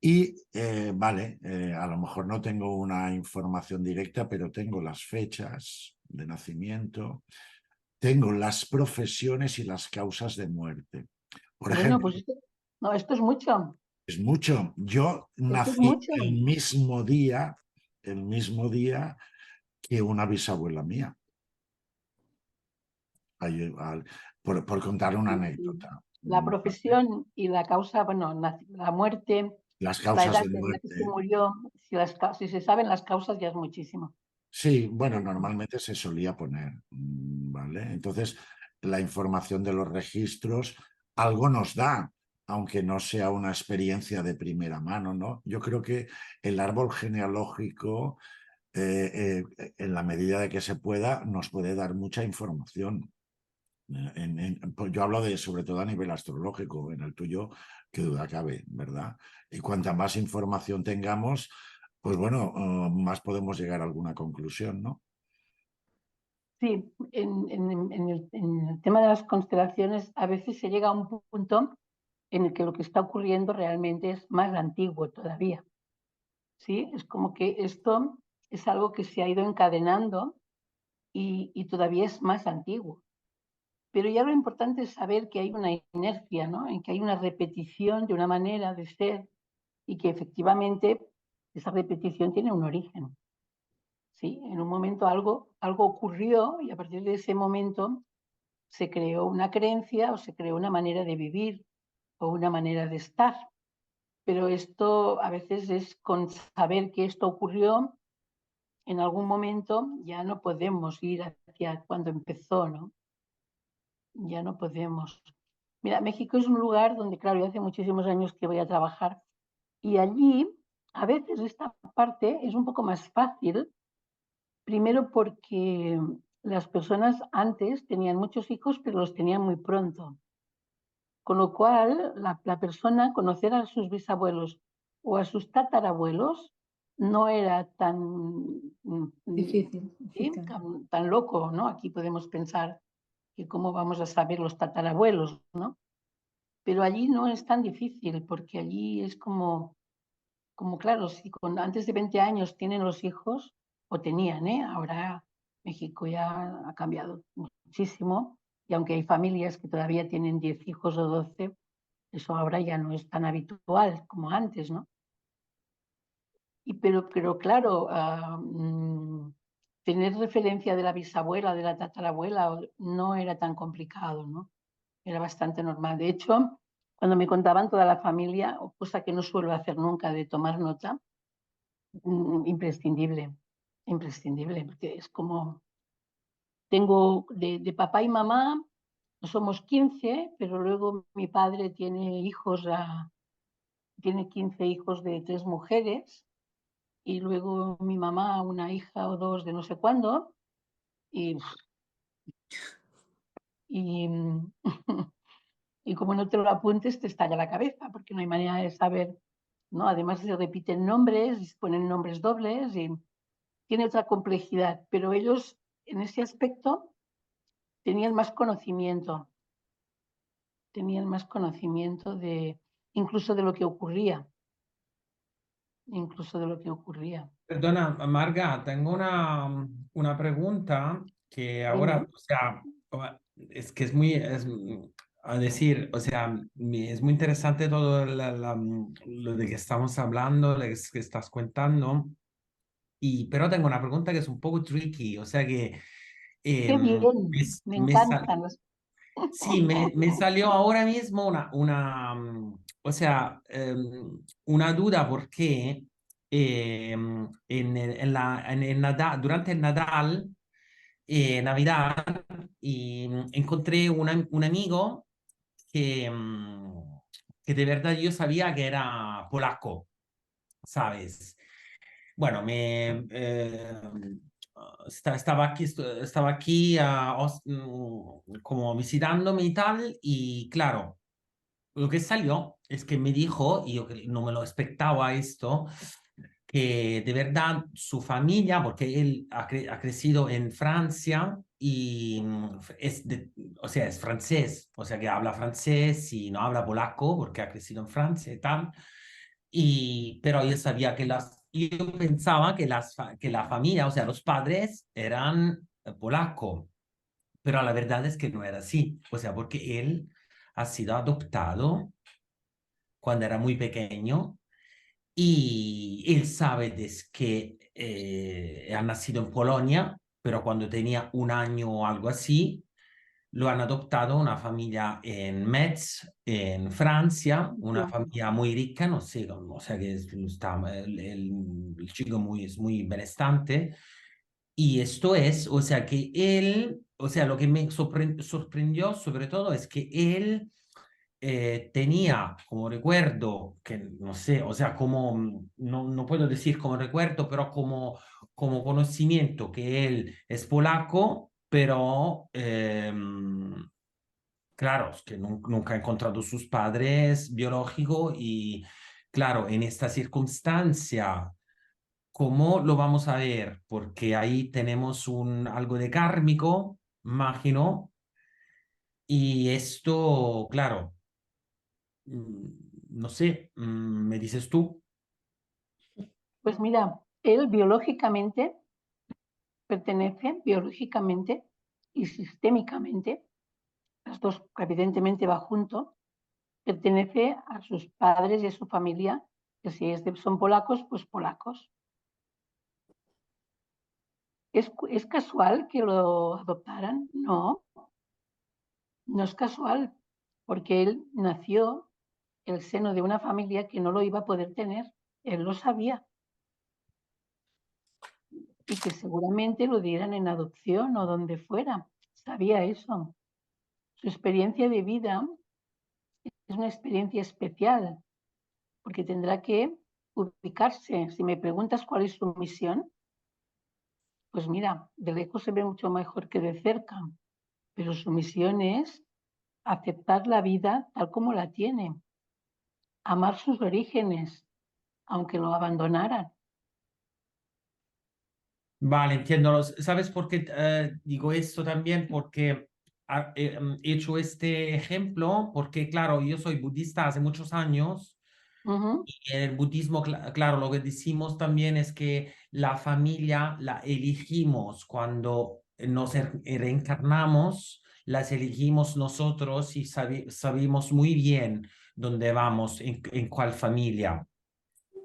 Y vale, a lo mejor no tengo una información directa, pero tengo las fechas de nacimiento, tengo las profesiones y las causas de muerte. Por Bueno, ejemplo, pues esto es mucho. es mucho. Yo Esto es nací mucho. el mismo día que una bisabuela mía. Por contar una anécdota. La profesión y la causa, bueno, la muerte, Las la causas edad de en la que se muerte. murió, si se saben las causas ya es muchísimo. Sí, bueno, normalmente se solía poner, ¿vale? Entonces, la información de los registros algo nos da, aunque no sea una experiencia de primera mano, ¿no? Yo creo que el árbol genealógico, en la medida de que se pueda, nos puede dar mucha información. Pues yo hablo de, sobre todo a nivel astrológico, en el tuyo, que duda cabe, ¿verdad? Y cuanta más información tengamos, pues bueno, más podemos llegar a alguna conclusión, ¿no? Sí, en el tema de las constelaciones a veces se llega a un punto en el que lo que está ocurriendo realmente es más antiguo todavía. ¿Sí? Es como que esto es algo que se ha ido encadenando y todavía es más antiguo. Pero ya lo importante es saber que hay una inercia, ¿no? En que hay una repetición de una manera de ser y que efectivamente esa repetición tiene un origen. ¿Sí? En un momento algo ocurrió y a partir de ese momento se creó una creencia o se creó una manera de vivir o una manera de estar. Pero esto a veces es con saber que esto ocurrió en algún momento, ya no podemos ir hacia cuando empezó, ¿no? Ya no podemos. Mira, México es un lugar donde, claro, yo hace muchísimos años que voy a trabajar y allí a veces esta parte es un poco más fácil, primero porque las personas antes tenían muchos hijos, pero los tenían muy pronto. Con lo cual, la persona conocer a sus bisabuelos o a sus tatarabuelos no era tan, Difícil. ¿sí? tan loco, ¿no? Aquí podemos pensar que cómo vamos a saber los tatarabuelos, ¿no? Pero allí no es tan difícil, porque allí es como claro, si antes de 20 años tienen los hijos, o tenían, ahora México ya ha cambiado muchísimo, y aunque hay familias que todavía tienen 10 hijos o 12, eso ahora ya no es tan habitual como antes, ¿no? Pero claro, tener referencia de la bisabuela, de la tatarabuela, no era tan complicado, ¿no? Era bastante normal. De hecho, cuando me contaban toda la familia, cosa que no suelo hacer nunca de tomar nota, imprescindible, imprescindible, porque es como, tengo de papá y mamá, somos 15, pero luego mi padre tiene hijos, tiene 15 hijos de 3 mujeres, y luego mi mamá una hija o 2 de no sé cuándo, y, y, y como no te lo apuntes te estalla la cabeza, porque no hay manera de saber, ¿no? Además se repiten nombres, y se ponen nombres dobles, y tiene otra complejidad, pero ellos en ese aspecto tenían más conocimiento incluso de lo que ocurría, incluso de lo que ocurría. Perdona, Marga, tengo una pregunta que ahora, Dime. o sea, es que es muy, a decir, o sea, es muy interesante todo lo de que estamos hablando, lo que estás contando, pero tengo una pregunta que es un poco tricky, o sea que Qué bien, me encantan los... sí, me salió ahora mismo o sea, una duda porque en el durante el Nadal, Navidad, encontré un amigo que de verdad yo sabía que era polaco, ¿sabes? Bueno, estaba aquí como visitándome y tal, y claro, lo que salió es que me dijo, y yo que no me lo expectaba esto, que de verdad su familia, porque él ha crecido en Francia y o sea, es francés, o sea que habla francés y no habla polaco porque ha crecido en Francia y tal. Pero yo pensaba que, que la familia, o sea, los padres eran polacos, pero la verdad es que no era así, o sea, porque él ha sido adoptado cuando era muy pequeño y él sabe que ha nacido en Polonia, pero cuando tenía un año o algo así, lo han adoptado una familia en Metz, en Francia, una familia muy rica, no sé, o sea que el chico es muy benestante. Y esto es, o sea que él, o sea, lo que me sorprendió sobre todo es que él tenía como recuerdo, que no sé, o sea, como, no puedo decir como recuerdo, pero como conocimiento que él es polaco, pero claro, es que nunca ha encontrado sus padres biológicos y claro, en esta circunstancia, ¿cómo lo vamos a ver? Porque ahí tenemos algo de kármico, imagino, y esto, claro. No sé, me dices tú. Pues mira, él biológicamente pertenece, biológicamente y sistémicamente, las dos evidentemente va junto, pertenece a sus padres y a su familia, que si son polacos, pues polacos. ¿Es casual que lo adoptaran? No, no es casual, porque él nació en el seno de una familia que no lo iba a poder tener. Él lo sabía, y que seguramente lo dieran en adopción o donde fuera. Sabía eso. Su experiencia de vida es una experiencia especial, porque tendrá que ubicarse. Si me preguntas cuál es su misión, pues mira, de lejos se ve mucho mejor que de cerca, pero su misión es aceptar la vida tal como la tiene, amar sus orígenes, aunque lo abandonaran, Vale, entiendo. ¿Sabes por qué digo esto también? Porque he hecho este ejemplo, porque claro, yo soy budista hace muchos años Ujú. y en el budismo, claro, lo que decimos también es que la familia la elegimos cuando nos reencarnamos, las elegimos nosotros y sabemos muy bien dónde vamos, en cuál familia.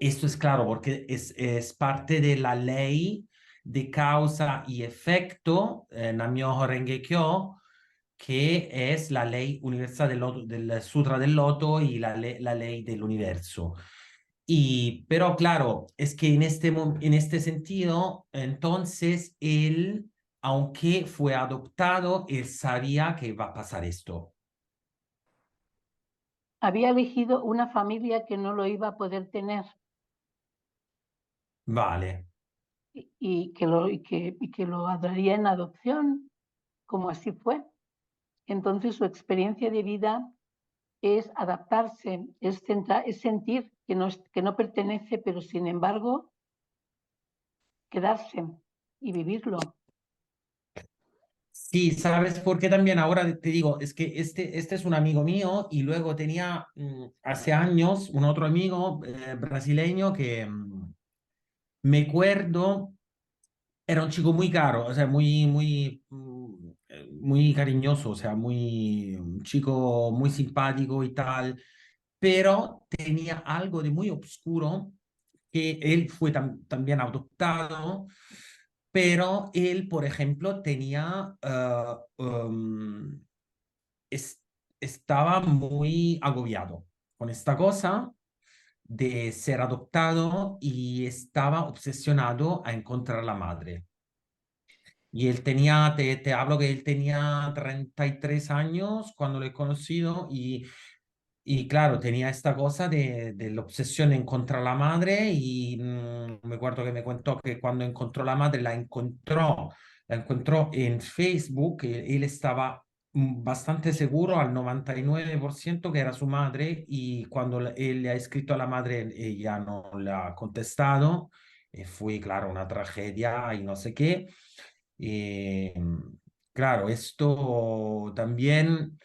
Esto es claro porque es parte de la ley de causa y efecto, Nam-myoho Renge Kyo, que es la ley universal del Sutra del Loto y la ley del universo. Pero claro, es que en este sentido, entonces él, aunque fue adoptado, él sabía que iba a pasar esto. Había elegido una familia que no lo iba a poder tener Vale. y que lo daría en adopción, como así fue. Entonces su experiencia de vida es adaptarse, es sentir que no pertenece, pero sin embargo quedarse y vivirlo. Sí, ¿sabes por qué también? Ahora te digo, es que este es un amigo mío y luego tenía hace años un otro amigo brasileño que me acuerdo, era un chico muy caro, o sea, muy cariñoso, o sea, un chico muy simpático y tal, pero tenía algo de muy oscuro que él fue también adoptado, pero él, por ejemplo, tenía, es- estaba muy agobiado con esta cosa de ser adoptado y estaba obsesionado a encontrar a la madre. Y él tenía, te hablo que él tenía 33 años cuando lo he conocido y claro, tenía esta cosa de la obsesión de encontrar a la madre y me acuerdo que me contó que cuando encontró la madre la encontró en Facebook, él estaba bastante seguro al 99% que era su madre y cuando él le ha escrito a la madre ella no le ha contestado, fue claro una tragedia y no sé qué. Y, claro, esto también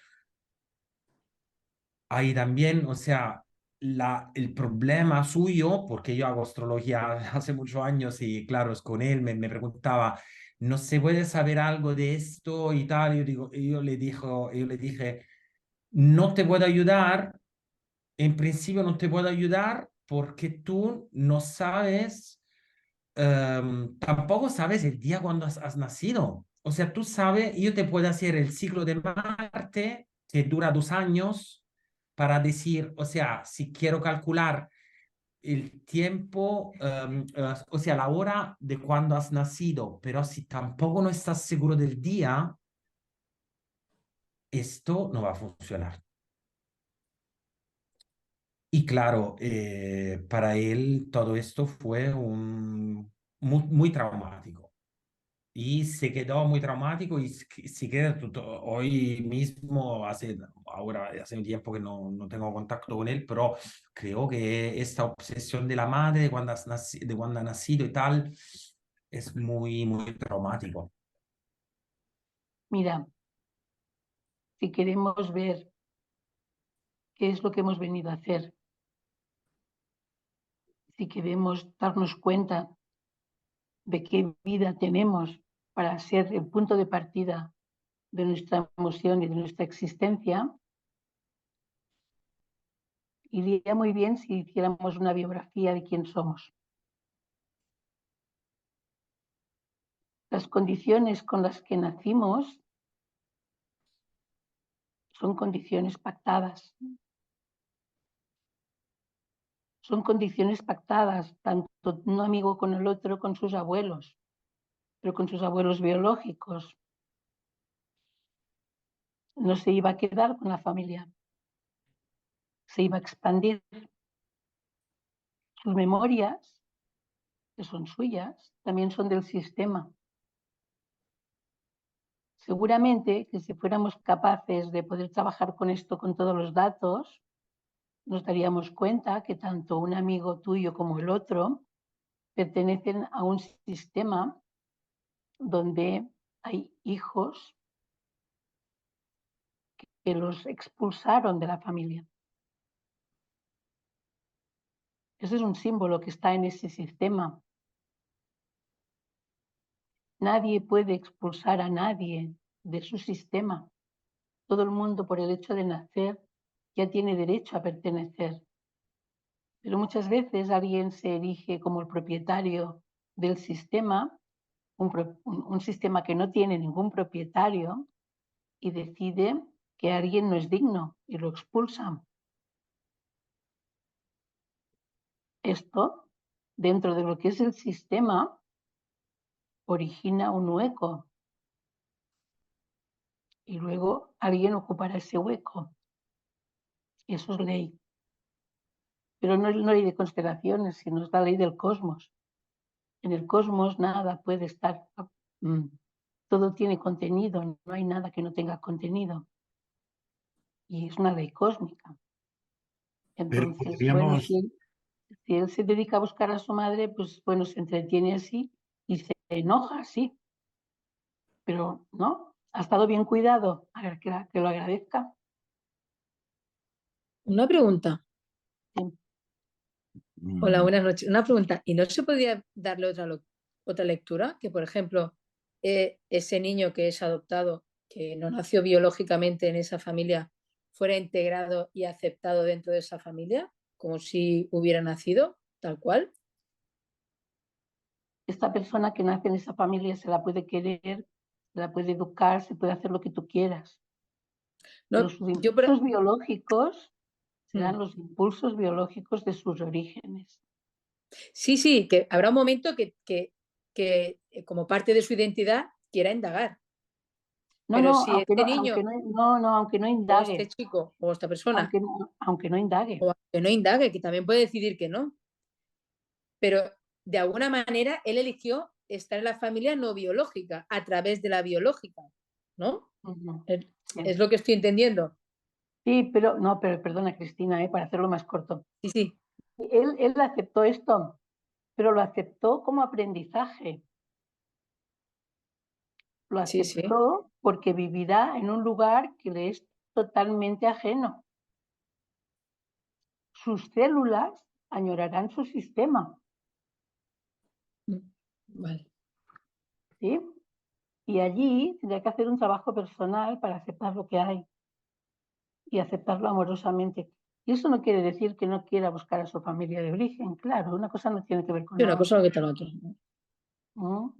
hay también, o sea, el problema suyo, porque yo hago astrología hace muchos años y claro, es con él, me preguntaba, ¿no se puede saber algo de esto y tal? Yo le dije, no te puedo ayudar, en principio no te puedo ayudar porque tú no sabes, tampoco sabes el día cuando has nacido. O sea, tú sabes, yo te puedo hacer el ciclo de Marte, que dura 2 años, para decir, o sea, si quiero calcular el tiempo, o sea, la hora de cuando has nacido, pero si tampoco no estás seguro del día, esto no va a funcionar. Y claro, para él todo esto fue muy traumático. Y se quedó muy traumático y se queda hoy mismo, hace un tiempo que no tengo contacto con él, pero creo que esta obsesión de la madre de cuando ha nacido y tal es muy traumático. Mira, si queremos ver qué es lo que hemos venido a hacer, si queremos darnos cuenta de qué vida tenemos para ser el punto de partida de nuestra emoción y de nuestra existencia, iría muy bien si hiciéramos una biografía de quién somos. Las condiciones con las que nacimos son condiciones pactadas. Son condiciones pactadas, tanto un amigo con el otro, con sus abuelos, pero con sus abuelos biológicos. No se iba a quedar con la familia, se iba a expandir. Sus memorias, que son suyas, también son del sistema. Seguramente que si fuéramos capaces de poder trabajar con esto, con todos los datos, nos daríamos cuenta que tanto un amigo tuyo como el otro pertenecen a un sistema donde hay hijos que los expulsaron de la familia. Ese es un símbolo que está en ese sistema. Nadie puede expulsar a nadie de su sistema. Todo el mundo, por el hecho de nacer, ya tiene derecho a pertenecer. Pero muchas veces alguien se erige como el propietario del sistema, un sistema que no tiene ningún propietario, y decide que alguien no es digno y lo expulsa. Esto, dentro de lo que es el sistema, origina un hueco. Y luego alguien ocupará ese hueco. Y eso es ley. Pero no es ley de constelaciones, sino es la ley del cosmos. En el cosmos nada puede estar, todo tiene contenido, no hay nada que no tenga contenido. Y es una ley cósmica. Pero Entonces, bueno, podríamos, si él se dedica a buscar a su madre, pues bueno, se entretiene así y se enoja, sí. Pero no, ha estado bien cuidado, a ver, que lo agradezca. Una pregunta. Sí. Hola, buenas noches. Una pregunta. ¿Y no se podría darle otra lectura? Que, por ejemplo, ese niño que es adoptado, que no nació biológicamente en esa familia, fuera integrado y aceptado dentro de esa familia, como si hubiera nacido, tal cual. Esta persona que nace en esa familia se la puede querer, se la puede educar, se puede hacer lo que tú quieras. No, Pero sus yo por- impulsos biológicos serán Mm. los impulsos biológicos de sus orígenes. Sí, sí, que habrá un momento que como parte de su identidad quiera indagar. No, Pero no, si este niño aunque no o este indague, chico o esta persona aunque no indague. o que no indague, que también puede decidir que no, pero de alguna manera él eligió estar en la familia no biológica a través de la biológica, ¿no? Ujú. Es lo que estoy entendiendo. Sí, pero no, pero perdona, Cristina, para hacerlo más corto. Sí, sí, Él aceptó esto, pero lo aceptó como aprendizaje. Lo sí, sí. aceptó porque vivirá en un lugar que le es totalmente ajeno. Sus células añorarán su sistema, Vale. ¿sí? Y allí tendrá que hacer un trabajo personal para aceptar lo que hay y aceptarlo amorosamente. Y eso no quiere decir que no quiera buscar a su familia de origen, claro, una cosa no tiene que ver con Sí, la una cosa otra. lo que tal otra. ¿No?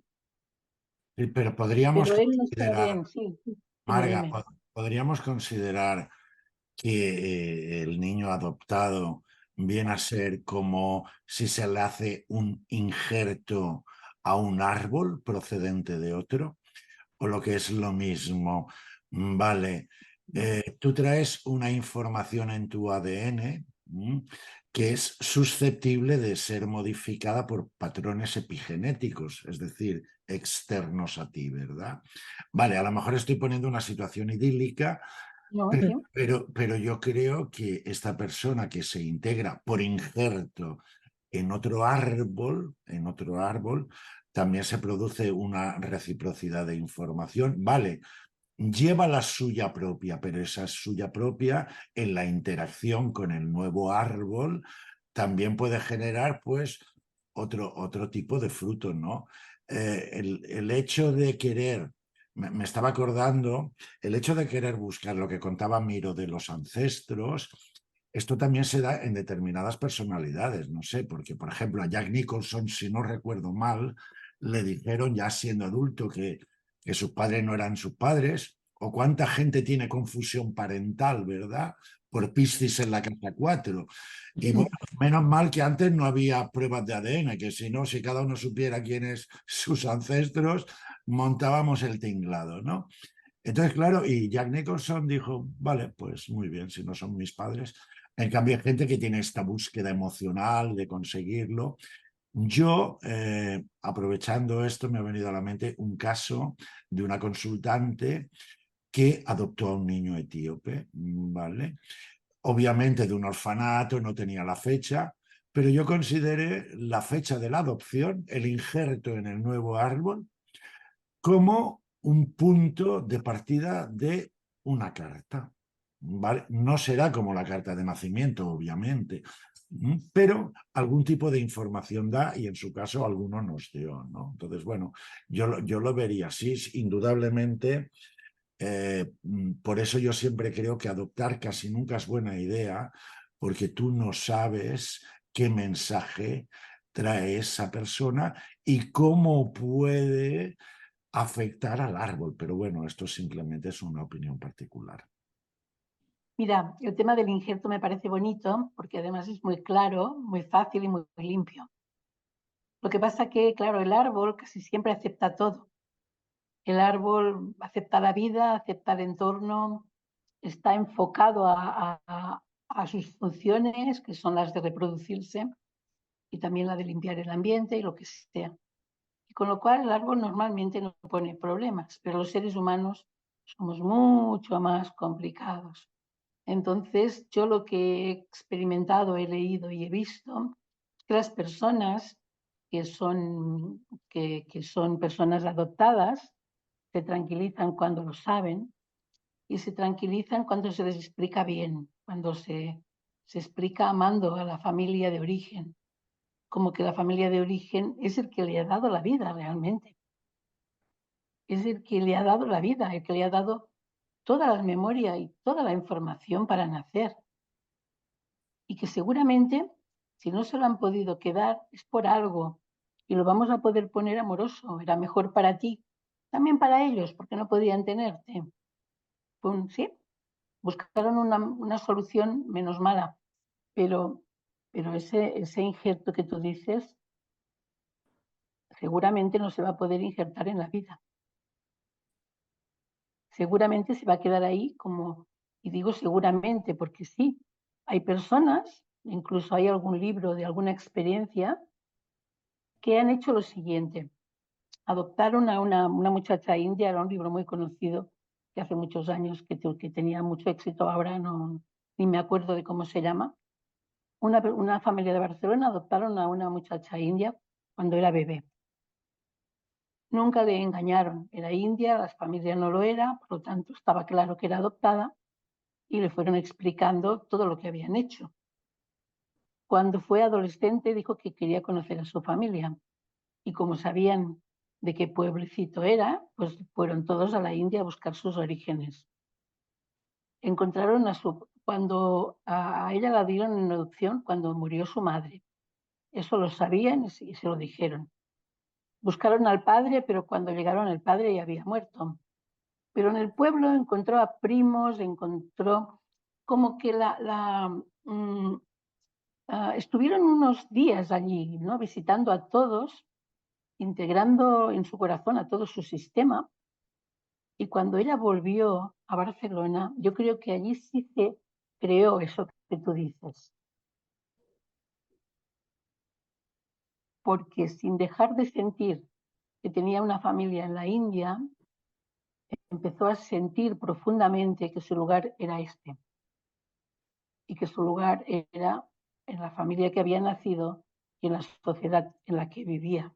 sí, pero podríamos Pero él no está considerar, bien, sí. Dime, Marga, dime. podríamos considerar que el niño adoptado viene a ser como si se le hace un injerto a un árbol procedente de otro, o lo que es lo mismo. Vale, tú traes una información en tu ADN que es susceptible de ser modificada por patrones epigenéticos, es decir, externos a ti, ¿verdad? Vale, a lo mejor estoy poniendo una situación idílica, No, sí. pero yo creo que esta persona que se integra por injerto en otro árbol, también se produce una reciprocidad de información. Vale, lleva la suya propia, pero esa suya propia en la interacción con el nuevo árbol también puede generar pues otro tipo de fruto, ¿no? El hecho de querer, me estaba acordando, el hecho de querer buscar lo que contaba Miro de los ancestros, esto también se da en determinadas personalidades, no sé, porque por ejemplo a Jack Nicholson, si no recuerdo mal, le dijeron ya siendo adulto que sus padres no eran sus padres, o cuánta gente tiene confusión parental, ¿verdad? Por Piscis en la casa 4. Y bueno, menos mal que antes no había pruebas de ADN, que si no, si cada uno supiera quiénes sus ancestros, montábamos el tinglado, ¿no? Entonces, claro, y Jack Nicholson dijo, vale, pues muy bien, si no son mis padres. En cambio, hay gente que tiene esta búsqueda emocional de conseguirlo. Yo, aprovechando esto, me ha venido a la mente un caso de una consultante que adoptó a un niño etíope, ¿vale? Obviamente de un orfanato, no tenía la fecha, pero yo consideré la fecha de la adopción, el injerto en el nuevo árbol, como un punto de partida de una carta. ¿Vale? No será como la carta de nacimiento, obviamente, pero algún tipo de información da y en su caso alguno nos dio, ¿no? Entonces, bueno, yo lo vería así, indudablemente. Por eso yo siempre creo que adoptar casi nunca es buena idea, porque tú no sabes qué mensaje trae esa persona y cómo puede afectar al árbol. Pero bueno, esto simplemente es una opinión particular. Mira, el tema del injerto me parece bonito porque además es muy claro, muy fácil y muy limpio. Lo que pasa que, claro, el árbol casi siempre acepta todo. El árbol acepta la vida, acepta el entorno, está enfocado a sus funciones, que son las de reproducirse, y también la de limpiar el ambiente y lo que sea. Y con lo cual el árbol normalmente no pone problemas, pero los seres humanos somos mucho más complicados. Entonces, yo lo que he experimentado, he leído y he visto es que las personas que son personas adoptadas se tranquilizan cuando lo saben y se tranquilizan cuando se les explica bien, cuando se explica amando a la familia de origen, como que la familia de origen es el que le ha dado la vida realmente, es el que le ha dado la vida, el que le ha dado toda la memoria y toda la información para nacer. Y que seguramente, si no se lo han podido quedar, es por algo y lo vamos a poder poner amoroso, era mejor para ti, también para ellos, porque no podían tenerte. Sí, buscaron una solución menos mala, pero ese injerto que tú dices seguramente no se va a poder injertar en la vida. Seguramente se va a quedar ahí como, y digo seguramente porque sí, hay personas, incluso hay algún libro de alguna experiencia, que han hecho lo siguiente. Adoptaron a una muchacha india, era un libro muy conocido, que hace muchos años que tenía mucho éxito, ahora no, ni me acuerdo de cómo se llama. Una familia de Barcelona adoptaron a una muchacha india cuando era bebé. Nunca le engañaron, era india, la familia no lo era, por lo tanto estaba claro que era adoptada y le fueron explicando todo lo que habían hecho. Cuando fue adolescente dijo que quería conocer a su familia y como sabían de qué pueblecito era, pues fueron todos a la India a buscar sus orígenes. Encontraron cuando a ella la dieron en adopción cuando murió su madre. Eso lo sabían y se lo dijeron. Buscaron al padre, pero cuando llegaron el padre ya había muerto. Pero en el pueblo encontró a primos, encontró como que estuvieron unos días allí, ¿no? Visitando a todos, integrando en su corazón a todo su sistema. Y cuando ella volvió a Barcelona, yo creo que allí sí se creó eso que tú dices. Porque sin dejar de sentir que tenía una familia en la India, empezó a sentir profundamente que su lugar era este. Y que su lugar era en la familia que había nacido y en la sociedad en la que vivía.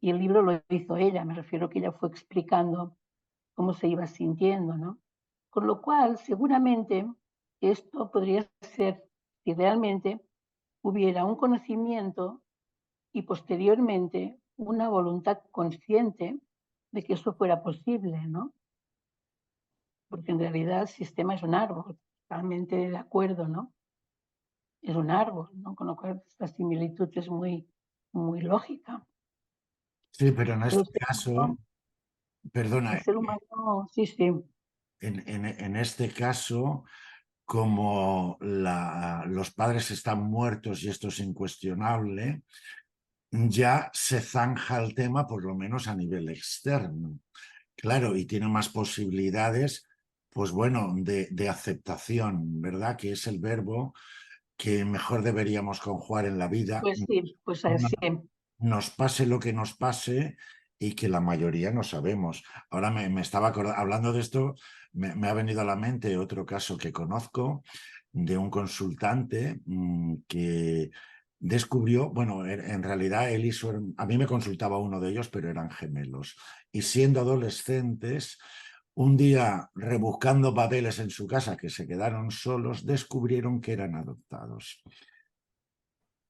Y el libro lo hizo ella, me refiero que ella fue explicando cómo se iba sintiendo, ¿no? Con lo cual, seguramente, esto podría ser si realmente hubiera un conocimiento y posteriormente una voluntad consciente de que eso fuera posible, ¿no? Porque en realidad el sistema es un árbol, totalmente de acuerdo, ¿no? Es un árbol, ¿no? Con lo cual esta similitud es muy, muy lógica. Sí, pero en Pero este caso, el perdona, ser humano, sí, sí. en este caso, como los padres están muertos y esto es incuestionable, ya se zanja el tema, por lo menos a nivel externo. Claro, y tiene más posibilidades, pues bueno, de aceptación, ¿verdad? Que es el verbo que mejor deberíamos conjugar en la vida. Pues sí, pues así. Nos pase lo que nos pase y que la mayoría no sabemos. Ahora me estaba hablando de esto, me ha venido a la mente otro caso que conozco de un consultante que descubrió, bueno, en realidad él y a mí me consultaba uno de ellos, pero eran gemelos. Y siendo adolescentes, un día rebuscando papeles en su casa, que se quedaron solos, descubrieron que eran adoptados.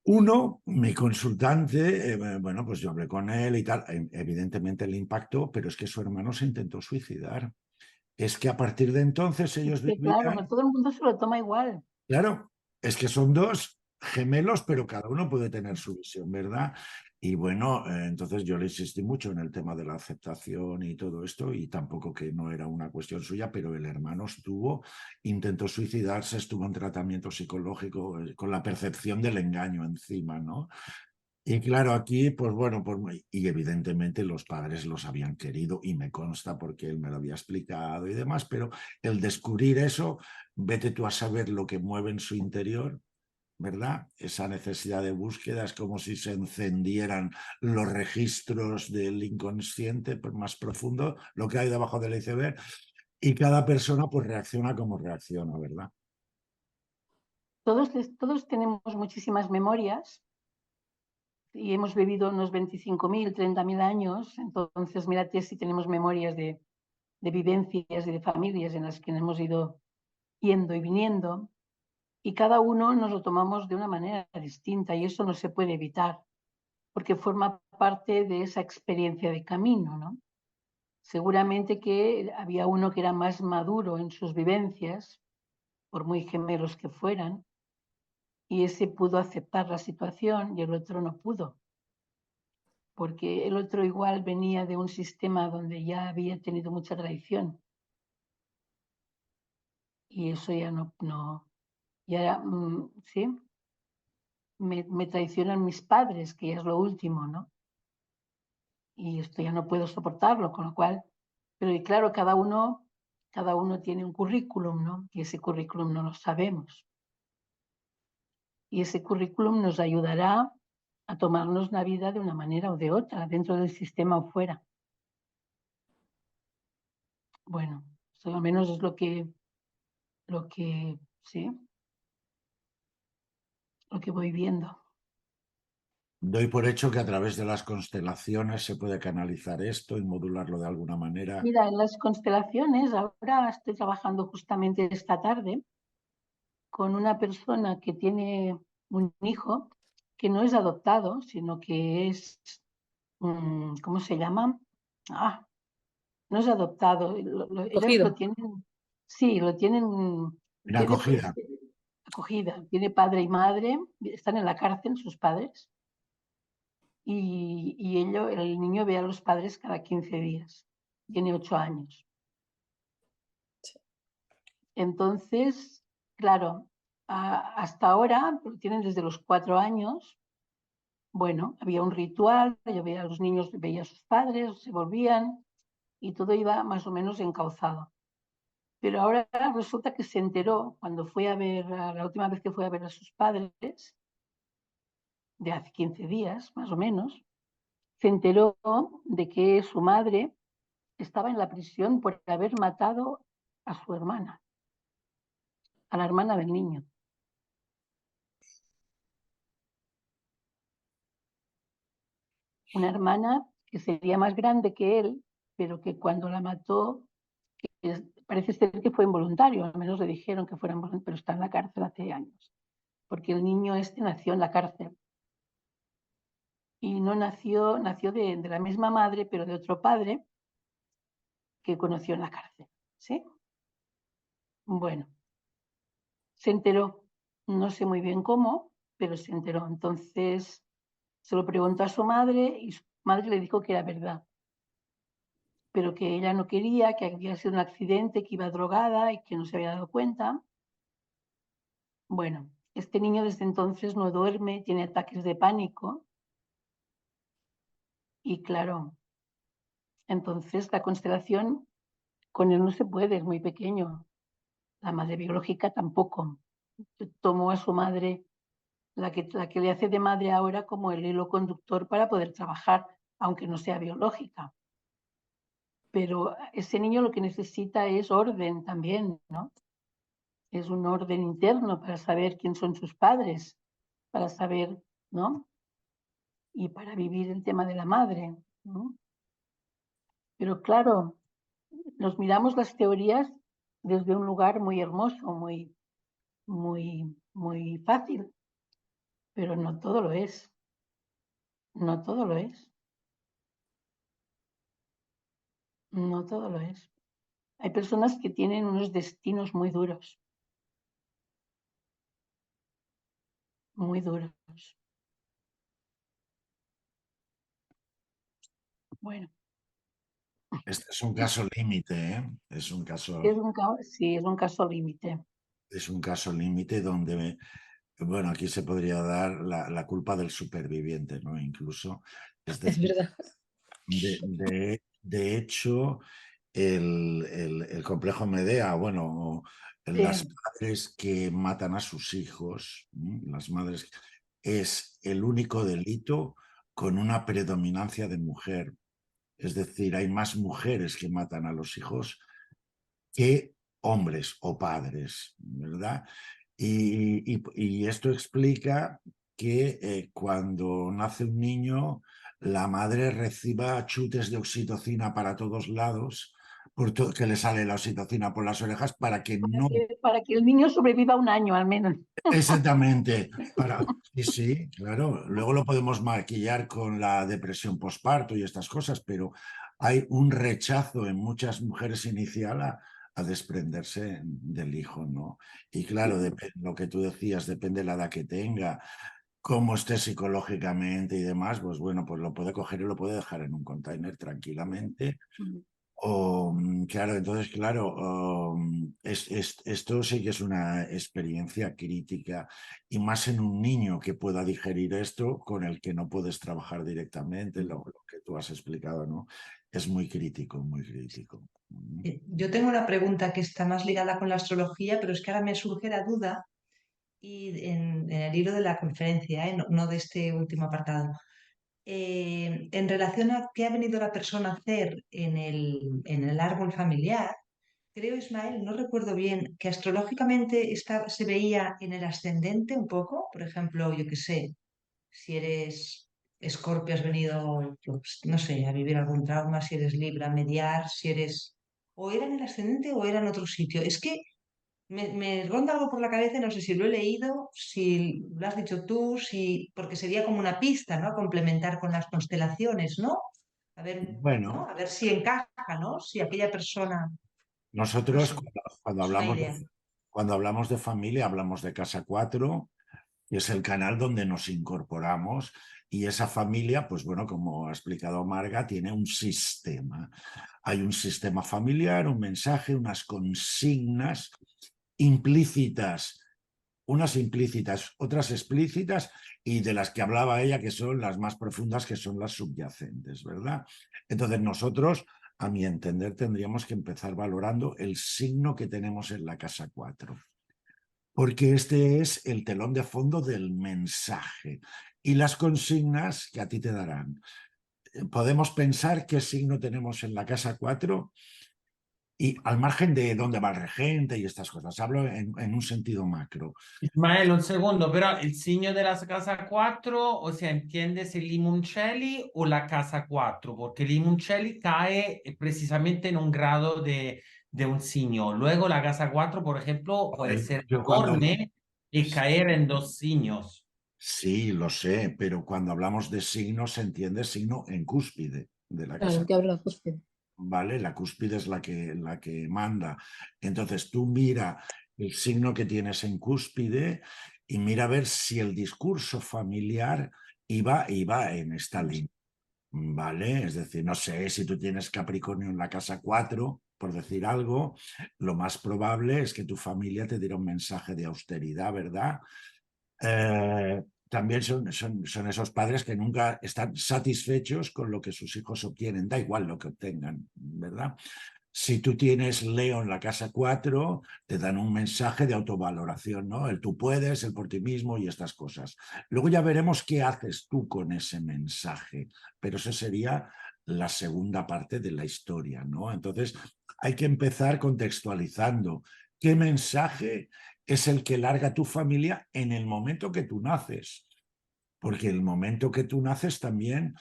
Uno, mi consultante, bueno, pues yo hablé con él y tal, evidentemente le impactó, pero es que su hermano se intentó suicidar. Es que a partir de entonces ellos Que claro, no vivían, todo el mundo se lo toma igual. claro, es que son dos gemelos, pero cada uno puede tener su visión, ¿verdad? Y bueno, entonces yo le insistí mucho en el tema de la aceptación y todo esto, y tampoco que no era una cuestión suya, pero el hermano intentó suicidarse, estuvo en tratamiento psicológico con la percepción del engaño encima, ¿no? Y claro, aquí, pues bueno, y evidentemente los padres los habían querido y me consta porque él me lo había explicado y demás, pero el descubrir eso, vete tú a saber lo que mueve en su interior, ¿verdad? Esa necesidad de búsqueda es como si se encendieran los registros del inconsciente pues, más profundo, lo que hay debajo del iceberg, y cada persona pues reacciona como reacciona, ¿verdad? Todos tenemos muchísimas memorias y hemos vivido unos 25.000, 30.000 años, entonces mírate si tenemos memorias de vivencias y de familias en las que hemos ido yendo y viniendo, y cada uno nos lo tomamos de una manera distinta y eso no se puede evitar, porque forma parte de esa experiencia de camino, ¿no? Seguramente que había uno que era más maduro en sus vivencias, por muy gemelos que fueran, y ese pudo aceptar la situación y el otro no pudo, porque el otro igual venía de un sistema donde ya había tenido mucha traición y eso ya no ya sí, me traicionan mis padres, que ya es lo último, ¿no? Y esto ya no puedo soportarlo, con lo cual, pero y claro, cada uno tiene un currículum, ¿no? Y ese currículum no lo sabemos. Y ese currículum nos ayudará a tomarnos la vida de una manera o de otra, dentro del sistema o fuera. Bueno, eso al menos es sí, lo que voy viendo. Doy por hecho que a través de las constelaciones se puede canalizar esto y modularlo de alguna manera. Mira, en las constelaciones, ahora estoy trabajando justamente esta tarde con una persona que tiene un hijo que no es adoptado, sino que es, ¿cómo se llama? Ah, no es adoptado. Ellos lo Cogido. tienen, sí, lo tienen, En tiene acogida. acogida, tiene padre y madre, están en la cárcel sus padres, y el niño ve a los padres cada 15 días. Tiene 8 años. Entonces, claro, hasta ahora, lo tienen desde los 4 años. Bueno, había un ritual, yo veía a los niños, veía a sus padres, se volvían y todo iba más o menos encauzado. Pero ahora resulta que se enteró cuando fue a ver, la última vez que fue a ver a sus padres, de hace 15 días más o menos, se enteró de que su madre estaba en la prisión por haber matado a su hermana, a la hermana del niño. Una hermana que sería más grande que él, pero que cuando la mató, parece ser que fue involuntario, al menos le dijeron que fuera involuntario, pero está en la cárcel hace años, porque el niño este nació en la cárcel. Y no nació de la misma madre, pero de otro padre que conoció en la cárcel. ¿Sí? Bueno, se enteró, no sé muy bien cómo, pero se enteró. Entonces se lo preguntó a su madre y su madre le dijo que era verdad, pero que ella no quería, que había sido un accidente, que iba drogada y que no se había dado cuenta. Bueno, este niño desde entonces no duerme, tiene ataques de pánico y claro, entonces la constelación con él no se puede, es muy pequeño. La madre biológica tampoco. Tomó a su madre, la que le hace de madre ahora, como el hilo conductor para poder trabajar, aunque no sea biológica. Pero ese niño lo que necesita es orden también, ¿no? Es un orden interno para saber quién son sus padres, para saber ¿no? Y para vivir el tema de la madre, ¿no? Pero claro, nos miramos las teorías desde un lugar muy hermoso, muy fácil, pero no todo lo es. No todo lo es. No todo lo es. Hay personas que tienen unos destinos muy duros. Muy duros. Bueno. Este es un caso límite, ¿eh? Es un caso, Sí, es un caso límite. es un caso límite donde, bueno, aquí se podría dar la culpa del superviviente, ¿no? Incluso, es Es decir, verdad. de hecho, el complejo Medea, bueno, las Sí, madres que matan a sus hijos, las madres, es el único delito con una predominancia de mujer. Es decir, hay más mujeres que matan a los hijos que hombres o padres, ¿verdad? Y esto explica que cuando nace un niño, la madre reciba chutes de oxitocina para todos lados, que le sale la oxitocina por las orejas para que no... para que el niño sobreviva un año al menos. Exactamente. Sí, sí, claro. Luego lo podemos maquillar con la depresión postparto y estas cosas, pero hay un rechazo en muchas mujeres inicial a desprenderse del hijo, ¿no? Y claro, lo que tú decías, depende de la edad que tenga, cómo esté psicológicamente y demás, pues bueno, pues lo puede coger y lo puede dejar en un container tranquilamente. Claro, entonces, claro, esto sí que es una experiencia crítica y más en un niño que pueda digerir esto con el que no puedes trabajar directamente, lo que tú has explicado, ¿no? Es muy crítico, muy crítico. Yo tengo una pregunta que está más ligada con la astrología, pero es que ahora me surge la duda y en el hilo de la conferencia, no de este último apartado. En relación a qué ha venido la persona a hacer en el árbol familiar, creo, Ismael, no recuerdo bien, que astrológicamente se veía en el ascendente un poco, por ejemplo, yo qué sé, si eres Escorpio has venido, pues, no sé, a vivir algún trauma, si eres Libra, a mediar, si eres... O era en el ascendente o era en otro sitio. Es que me ronda algo por la cabeza y no sé si lo he leído, si lo has dicho tú, si... porque sería como una pista, ¿no? Complementar con las constelaciones, ¿no? A ver, ¿no? Bueno, A ver si encaja, ¿no? Si aquella persona, no nosotros sé, cuando es una hablamos idea. cuando hablamos de familia, hablamos de casa 4, que es el canal donde nos incorporamos y esa familia, pues bueno, como ha explicado Marga, tiene un sistema. Hay un sistema familiar, un mensaje, unas consignas implícitas, unas implícitas, otras explícitas y de las que hablaba ella, que son las más profundas, que son las subyacentes, ¿verdad? Entonces nosotros, a mi entender, tendríamos que empezar valorando el signo que tenemos en la casa 4, porque este es el telón de fondo del mensaje y las consignas que a ti te darán. Podemos pensar qué signo tenemos en la casa 4 y al margen de dónde va el regente y estas cosas. Hablo en un sentido macro. Ismael, un segundo, pero el signo de la casa 4, o sea, ¿entiendes el limoncelli o la casa 4? Porque el limoncelli cae precisamente en un grado de un signo. Luego la casa 4, por ejemplo, puede ser Yo cuando... enorme y caer en dos signos. Sí, lo sé, pero cuando hablamos de signo se entiende signo en cúspide de la Claro, casa. que habla justo. ¿Vale? La cúspide es la que manda. Entonces tú mira el signo que tienes en cúspide y mira a ver si el discurso familiar iba en esta línea. ¿Vale? Es decir, no sé, si tú tienes Capricornio en la casa 4, por decir algo, lo más probable es que tu familia te diera un mensaje de austeridad, ¿verdad? También son esos padres que nunca están satisfechos con lo que sus hijos obtienen, da igual lo que obtengan, ¿verdad? Si tú tienes Leo en la casa 4, te dan un mensaje de autovaloración, ¿no? El tú puedes, el por ti mismo y estas cosas. Luego ya veremos qué haces tú con ese mensaje, pero eso sería la segunda parte de la historia, ¿no? Entonces hay que empezar contextualizando qué mensaje es el que larga tu familia en el momento que tú naces. porque el momento que tú naces también,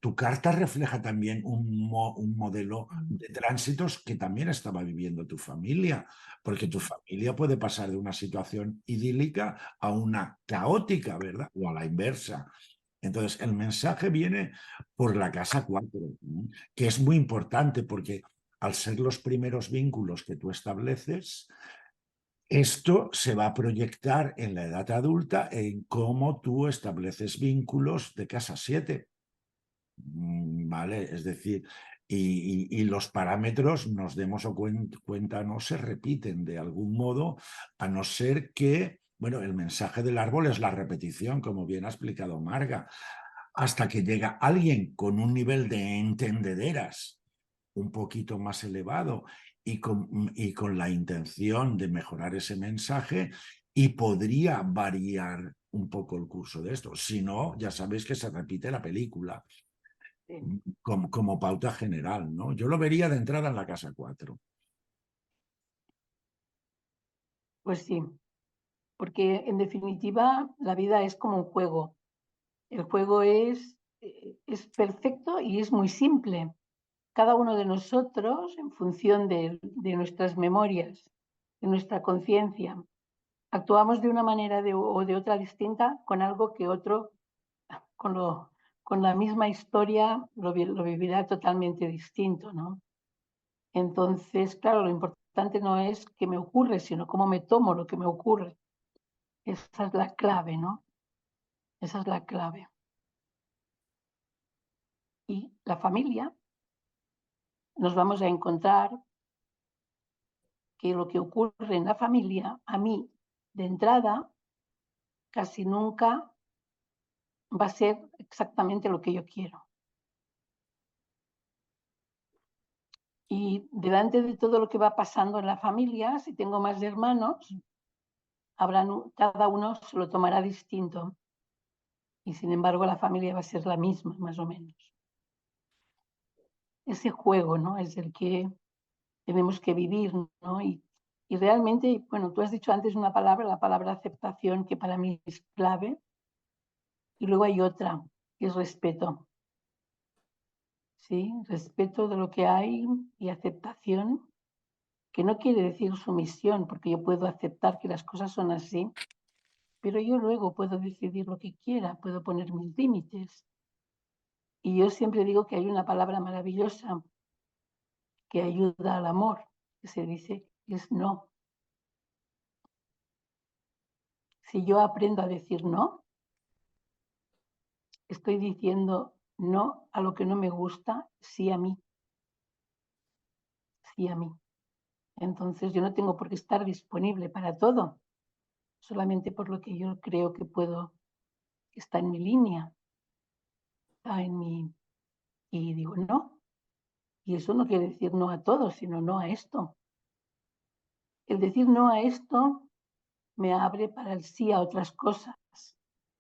tu carta refleja también un modelo de tránsitos que también estaba viviendo tu familia, porque tu familia puede pasar de una situación idílica a una caótica, ¿verdad? O a la inversa. Entonces, el mensaje viene por la casa 4, ¿no? Que es muy importante porque al ser los primeros vínculos que tú estableces, esto se va a proyectar en la edad adulta en cómo tú estableces vínculos de casa 7. ¿Vale? Es decir, y los parámetros, nos demos cuenta, no se repiten de algún modo, a no ser que, bueno, el mensaje del árbol es la repetición, como bien ha explicado Marga, hasta que llega alguien con un nivel de entendederas un poquito más elevado y con la intención de mejorar ese mensaje, y podría variar un poco el curso de esto. Si no, ya sabéis que se repite la película como pauta general, ¿no? Yo lo vería de entrada en la casa 4. Pues sí, porque en definitiva la vida es como un juego. El juego es perfecto y es muy simple. Cada uno de nosotros, en función de nuestras memorias, de nuestra conciencia, actuamos de una manera o de otra distinta con algo que otro, con la misma historia, lo vivirá totalmente distinto, ¿no? Entonces, claro, lo importante no es qué me ocurre, sino cómo me tomo lo que me ocurre. Esa es la clave, ¿no? Esa es la clave. Y la familia, nos vamos a encontrar que lo que ocurre en la familia, a mí, de entrada, casi nunca va a ser exactamente lo que yo quiero. Y delante de todo lo que va pasando en la familia, si tengo más hermanos, cada uno se lo tomará distinto. Y sin embargo, la familia va a ser la misma, más o menos. Ese juego, ¿no? Es el que tenemos que vivir, ¿no? Y realmente, bueno, tú has dicho antes una palabra, la palabra aceptación, que para mí es clave. Y luego hay otra, que es respeto. ¿Sí? Respeto de lo que hay y aceptación, que no quiere decir sumisión, porque yo puedo aceptar que las cosas son así, pero yo luego puedo decidir lo que quiera, puedo poner mis límites. Y yo siempre digo que hay una palabra maravillosa que ayuda al amor, que se dice, es no. Si yo aprendo a decir no, estoy diciendo no a lo que no me gusta, sí a mí. Sí a mí. Entonces yo no tengo por qué estar disponible para todo, solamente por lo que yo creo que puedo, que está en mi línea, está en mi... Y digo no. Y eso no quiere decir no a todo, sino no a esto. El decir no a esto me abre para el sí a otras cosas,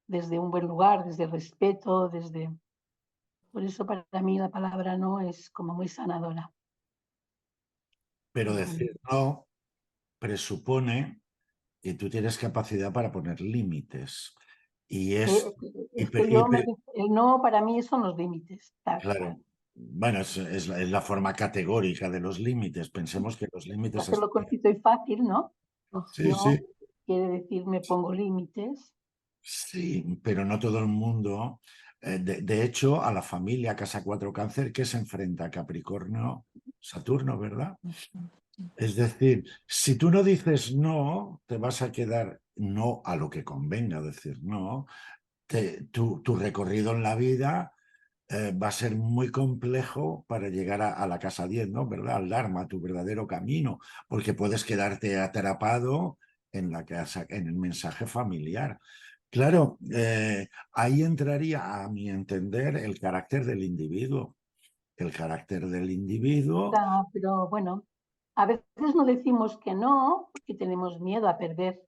desde un buen lugar, desde el respeto, desde... Por eso para mí la palabra no es como muy sanadora. Pero decir no presupone que tú tienes capacidad para poner límites. Y es... Es que yo el no para mí son los límites, tal cual. Claro. Bueno, es la forma categórica de los límites. Pensemos que los límites... Hacerlo cortito y fácil, ¿no? Sí, No sí. quiere decir me pongo límites. Sí, pero no todo el mundo. De hecho, a la familia Casa 4 Cáncer, ¿qué se enfrenta? Capricornio, Saturno, ¿verdad? Es decir, si tú no dices no, te vas a quedar no a lo que convenga decir no. Tu recorrido en la vida va a ser muy complejo para llegar a la casa 10, ¿no? ¿Verdad? Al Dharma, a tu verdadero camino, porque puedes quedarte atrapado en la casa, en el mensaje familiar. Claro, ahí entraría, a mi entender, el carácter del individuo. El carácter del individuo. Pero bueno, a veces no decimos que no porque tenemos miedo a perder.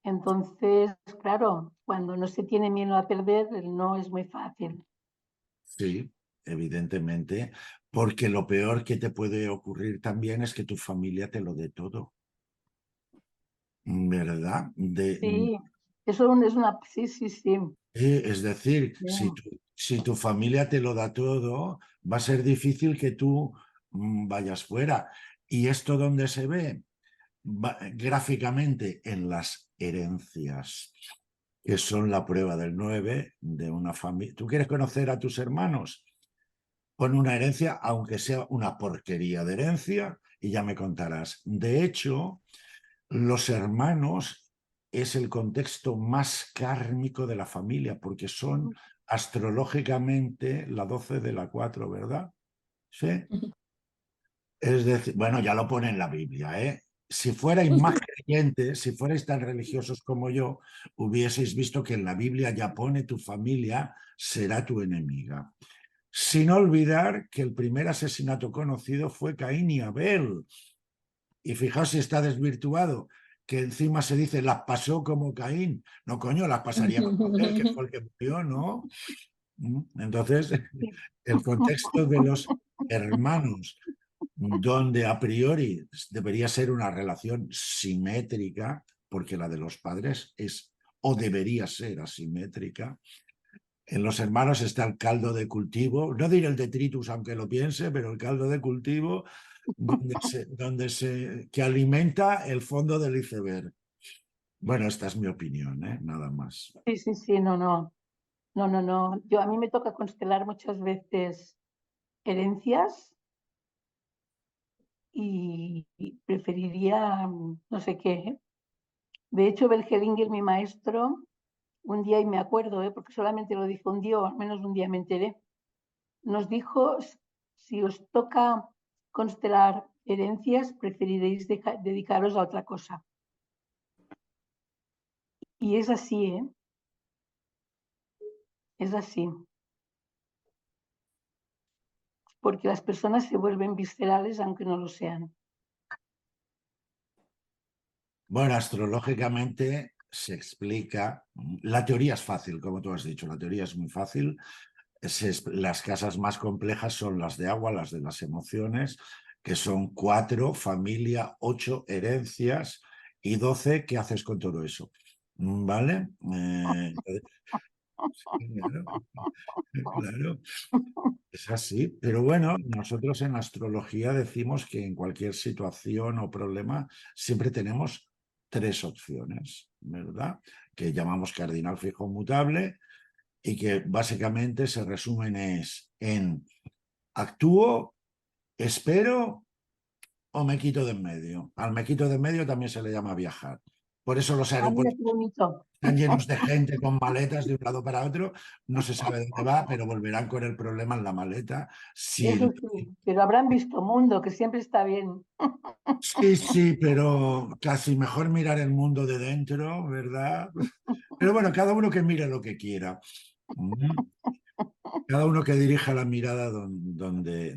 Entonces, claro, cuando no se tiene miedo a perder, el no es muy fácil. Sí, evidentemente, porque lo peor que te puede ocurrir también es que tu familia te lo dé todo. ¿Verdad? Sí, Eso es una... Sí, sí, sí. Es decir, Sí. si tu familia te lo da todo, va a ser difícil que tú vayas fuera. ¿Y esto dónde se ve? Gráficamente en las herencias, que son la prueba del 9 de una familia. ¿Tú quieres conocer a tus hermanos? Pon una herencia, aunque sea una porquería de herencia, y ya me contarás. De hecho, los hermanos es el contexto más kármico de la familia, porque son astrológicamente la 12 de la 4, ¿verdad? Sí. Es decir, bueno, ya lo pone en la Biblia, ¿eh? Si fuerais más creyentes, si fuerais tan religiosos como yo, hubieseis visto que en la Biblia ya pone tu familia será tu enemiga. Sin olvidar que el primer asesinato conocido fue Caín y Abel. Y fijaos si está desvirtuado, que encima se dice las pasó como Caín. No, coño, las pasaría como Abel, que fue el que murió, ¿no? Entonces, el contexto de los hermanos, donde a priori debería ser una relación simétrica, porque la de los padres es o debería ser asimétrica. En los hermanos está el caldo de cultivo, no diré el detritus aunque lo piense, pero el caldo de cultivo que alimenta el fondo del iceberg. Bueno, esta es mi opinión, ¿eh? Nada más. Sí, sí, sí, no, no. No, no, no. A mí me toca constelar muchas veces herencias y preferiría no sé qué. De hecho, Bergelinger, mi maestro, un día, y me acuerdo, porque solamente lo dijo un día, o al menos un día me enteré, nos dijo, si os toca constelar herencias, preferiréis dedicaros a otra cosa. Y es así, ¿eh? Es así. Porque las personas se vuelven viscerales aunque no lo sean. Bueno, astrológicamente se explica, la teoría es fácil, como tú has dicho, la teoría es muy fácil. Las casas más complejas son las de agua, las de las emociones, que son 4, familia, 8, herencias y 12, ¿qué haces con todo eso? ¿Vale? Claro, claro. Es así, pero bueno, nosotros en astrología decimos que en cualquier situación o problema siempre tenemos 3 opciones, ¿verdad? Que llamamos cardinal fijo mutable y que básicamente se resumen en actúo, espero o me quito de en medio. Al me quito de en medio también se le llama viajar. Por eso los Ah, mira aeropuertos qué bonito. están llenos de gente con maletas de un lado para otro, no se sabe dónde va, pero volverán con el problema en la maleta. Eso Si... sí, pero habrán visto mundo, que siempre está bien. Sí, sí, pero casi mejor mirar el mundo de dentro, ¿verdad? Pero bueno, cada uno que mire lo que quiera. Cada uno que dirija la mirada Donde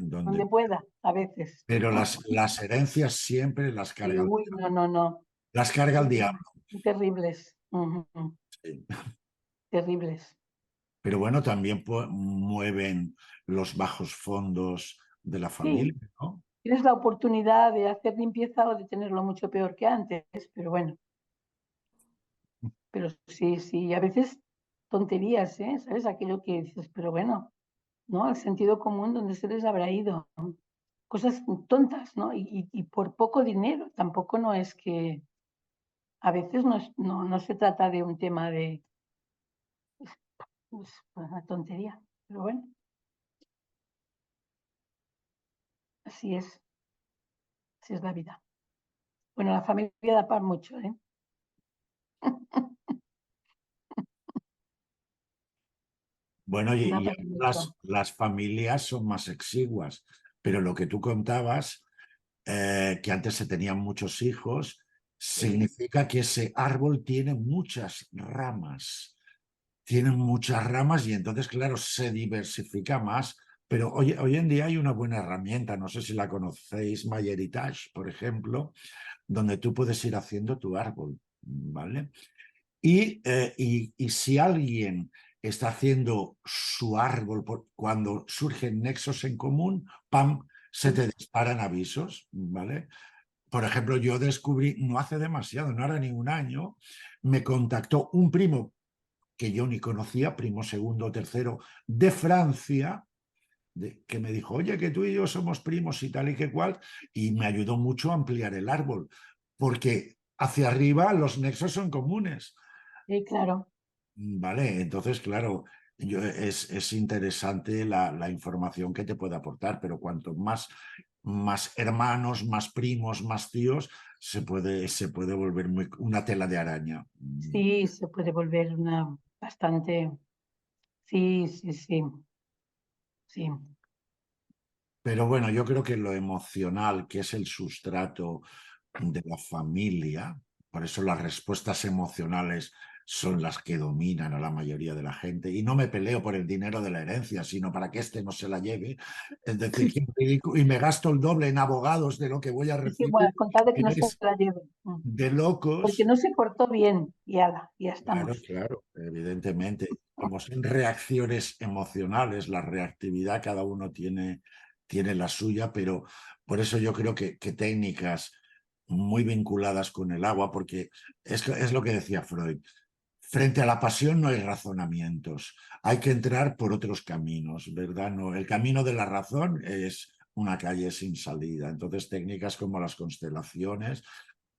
pueda, a veces. Pero las herencias siempre Sí, uy, no, no, no. las carga el diablo. Terribles. Sí. Terribles. Pero bueno, también mueven los bajos fondos de la Sí, familia, ¿no? tienes la oportunidad de hacer limpieza o de tenerlo mucho peor que antes, pero bueno. Pero sí, sí, a veces tonterías, ¿eh? ¿Sabes? Aquello que dices, pero bueno, ¿no? El sentido común, ¿donde se les habrá ido? Cosas tontas, ¿no? Y por poco dinero. Tampoco no es que... A veces no se trata de un tema de... Pues, una tontería. Pero bueno, así es. Así es la vida. Bueno, la familia da para mucho, ¿eh? Bueno, Da y para mucho. las familias son más exiguas, pero lo que tú contabas, que antes se tenían muchos hijos, Sí. significa que ese árbol tiene muchas ramas. Tienen muchas ramas y entonces, claro, se diversifica más. Pero hoy en día hay una buena herramienta, no sé si la conocéis, MyHeritage, por ejemplo, donde tú puedes ir haciendo tu árbol, ¿vale? Y si alguien está haciendo su árbol cuando surgen nexos en común, ¡pam!, se te disparan avisos, ¿vale? por ejemplo, yo descubrí, no hace demasiado, no era ni un año, me contactó un primo que yo ni conocía, primo segundo o tercero, de Francia, que me dijo, oye, que tú y yo somos primos y tal y que cual, y me ayudó mucho a ampliar el árbol, porque hacia arriba los nexos son comunes. Sí, claro. Vale, entonces, claro, es interesante la información que te puede aportar, pero cuanto más hermanos, más primos, más tíos, se puede volver una tela de araña. Sí, se puede volver una bastante. Sí, sí, sí. Sí. Pero bueno, yo creo que lo emocional, que es el sustrato de la familia, por eso las respuestas emocionales son las que dominan a la mayoría de la gente. Y no me peleo por el dinero de la herencia, sino para que este no se la lleve. Es decir, y me gasto el doble en abogados de lo que voy a Sí, bueno, recibir. con tal de que no se Es la lleve. de Porque locos. no se portó bien y ala, ya Claro, estamos. claro, evidentemente. Como son reacciones emocionales, la reactividad cada uno tiene la suya, pero por eso yo creo que técnicas muy vinculadas con el agua, porque es lo que decía Freud. Frente a la pasión no hay razonamientos, hay que entrar por otros caminos, ¿verdad? No, el camino de la razón es una calle sin salida. Entonces, técnicas como las constelaciones,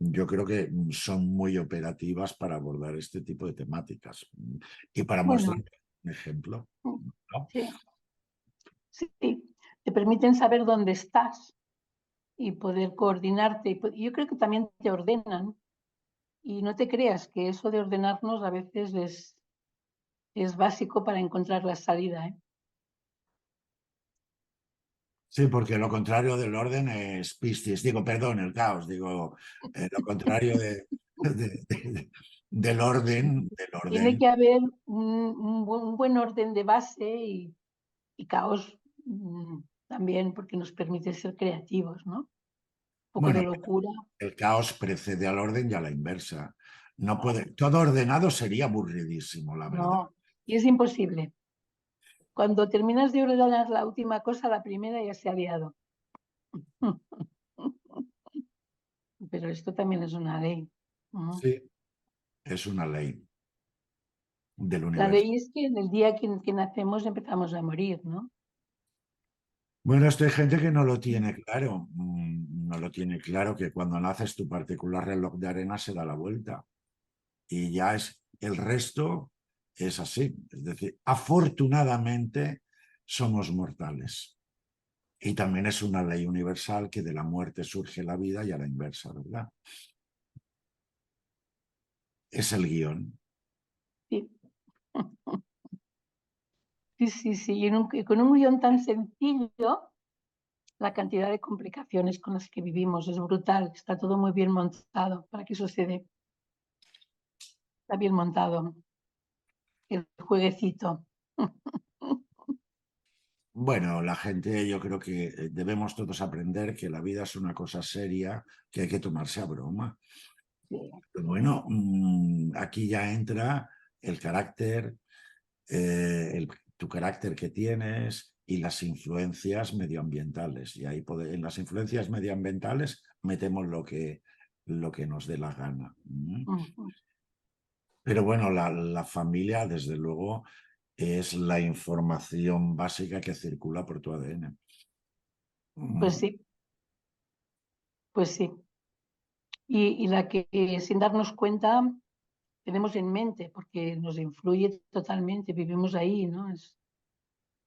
yo creo que son muy operativas para abordar este tipo de temáticas. Y para mostrar Bueno, un ejemplo, ¿no? sí, sí, te permiten saber dónde estás y poder coordinarte. Yo creo que también te ordenan y no te creas que eso de ordenarnos a veces es básico para encontrar la salida, ¿eh? Sí, porque lo contrario del orden es piscis, digo, perdón, el caos, digo, lo contrario del Sí. orden, Tiene que haber un buen orden de base y caos también porque nos permite ser creativos, ¿no? Un poco de bueno, locura. el caos precede al orden y a la inversa. No puede, todo ordenado sería aburridísimo, la verdad. No, y es imposible. Cuando terminas de ordenar la última cosa, la primera ya se ha liado. Pero esto también es una ley. ¿No? Sí, es una ley del La universo. ley es que en el día que nacemos empezamos a morir, ¿no? Bueno, esto hay gente que no lo tiene claro. No lo tiene claro que cuando naces tu particular reloj de arena se da la vuelta. Y ya es el resto es así. Es decir, afortunadamente somos mortales. Y también es una ley universal que de la muerte surge la vida y a la inversa, ¿verdad? Es el guión. Sí, sí, sí. Sí. Y con un guión tan sencillo, la cantidad de complicaciones con las que vivimos es brutal. Está todo muy bien montado para que sucede. Está bien montado el jueguecito. Bueno, la gente, yo creo que debemos todos aprender que la vida es una cosa seria que hay que tomarse a broma. Sí. Bueno, aquí ya entra el carácter, tu carácter que tienes y las influencias medioambientales. Y ahí en las influencias medioambientales metemos lo que nos dé la gana. Pero bueno, la familia, desde luego, es la información básica que circula por tu ADN. Pues sí, pues sí. Y la que sin darnos cuenta tenemos en mente, porque nos influye totalmente, vivimos ahí, ¿no?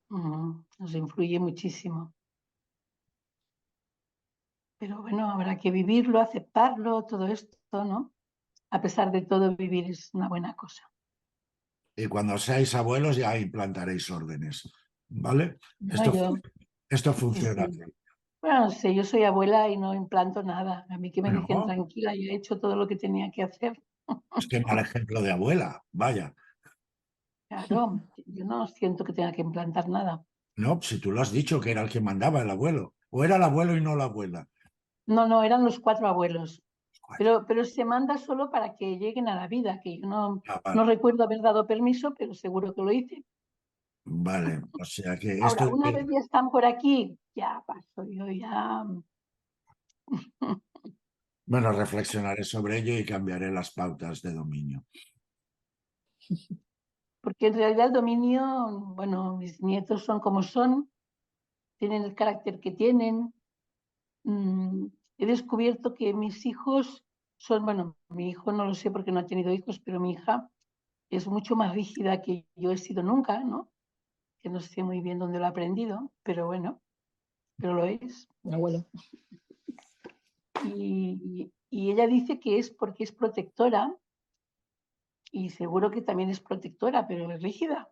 Nos influye muchísimo. Pero bueno, habrá que vivirlo, aceptarlo, todo esto, ¿no? A pesar de todo, vivir es una buena cosa. Y cuando seáis abuelos ya implantaréis órdenes, ¿vale? No, Esto, yo, esto sí, funciona sí. así. Bueno, no sé, yo soy abuela y no implanto nada. A mí que me dejen Bueno, tranquila, yo he hecho todo lo que tenía que hacer. es que mal ejemplo de abuela, vaya. Claro, yo no siento que tenga que implantar nada. No, si tú lo has dicho que era el que mandaba el abuelo. O era el abuelo y no la abuela. No, no, eran los 4 abuelos. Cuatro. Pero se manda solo para que lleguen a la vida, que yo Ah, no vale, recuerdo haber dado permiso, pero seguro que lo hice. vale. O sea que esto Ahora, de una vez ya están por aquí, ya paso, yo ya. Bueno, reflexionaré sobre ello y cambiaré las pautas de dominio. Porque en realidad el dominio, bueno, mis nietos son como son, tienen el carácter que tienen. He descubierto que mis hijos son, bueno, mi hijo no lo sé porque no ha tenido hijos, pero mi hija es mucho más rígida que yo he sido nunca, ¿no? Que no sé muy bien dónde lo he aprendido, pero bueno, pero lo es. Abuelo. Y ella dice que es porque es protectora, y seguro que también es protectora, pero es rígida.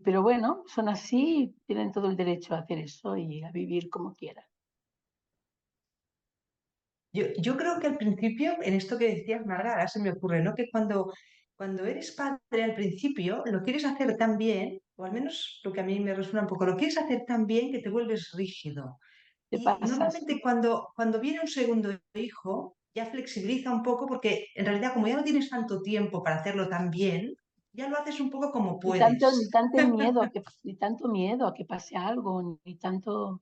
Pero bueno, son así y tienen todo el derecho a hacer eso y a vivir como quieran. Yo creo que al principio, en esto que decías, Marga, ahora se me ocurre, ¿no? Que cuando eres padre al principio, lo quieres hacer tan bien, o al menos lo que a mí me resuena un poco, lo quieres hacer tan bien que te vuelves rígido. Te Y pasas. normalmente cuando viene un segundo hijo, ya flexibiliza un poco porque en realidad como ya no tienes tanto tiempo para hacerlo tan bien, ya lo haces un poco como Ni tanto, ni puedes. tanto miedo ni tanto miedo a que pase algo, ni tanto,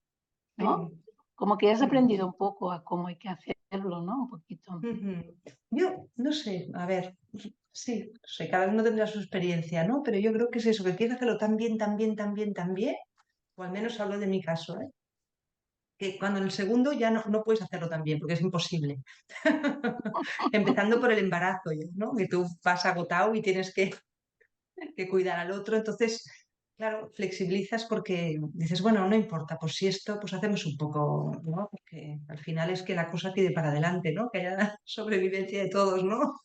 ¿no? Sí. Como que has Mm. aprendido un poco a cómo hay que hacerlo, ¿no? Un poquito. Ujú. Yo no sé, a ver, sí, no sé, cada uno tendrá su experiencia, ¿no? Pero yo creo que es eso, que quieres hacerlo tan bien, tan bien, tan bien, tan bien, o al menos hablo de mi caso, ¿eh? Que cuando en el segundo ya no puedes hacerlo tan bien, porque es imposible. Empezando por el embarazo, ya, ¿no? Que tú vas agotado y tienes que cuidar al otro, entonces, claro, flexibilizas porque dices, bueno, no importa, pues si esto, pues hacemos un poco, ¿no? Porque al final es que la cosa tire para adelante, ¿no? Que haya sobrevivencia de todos, ¿no?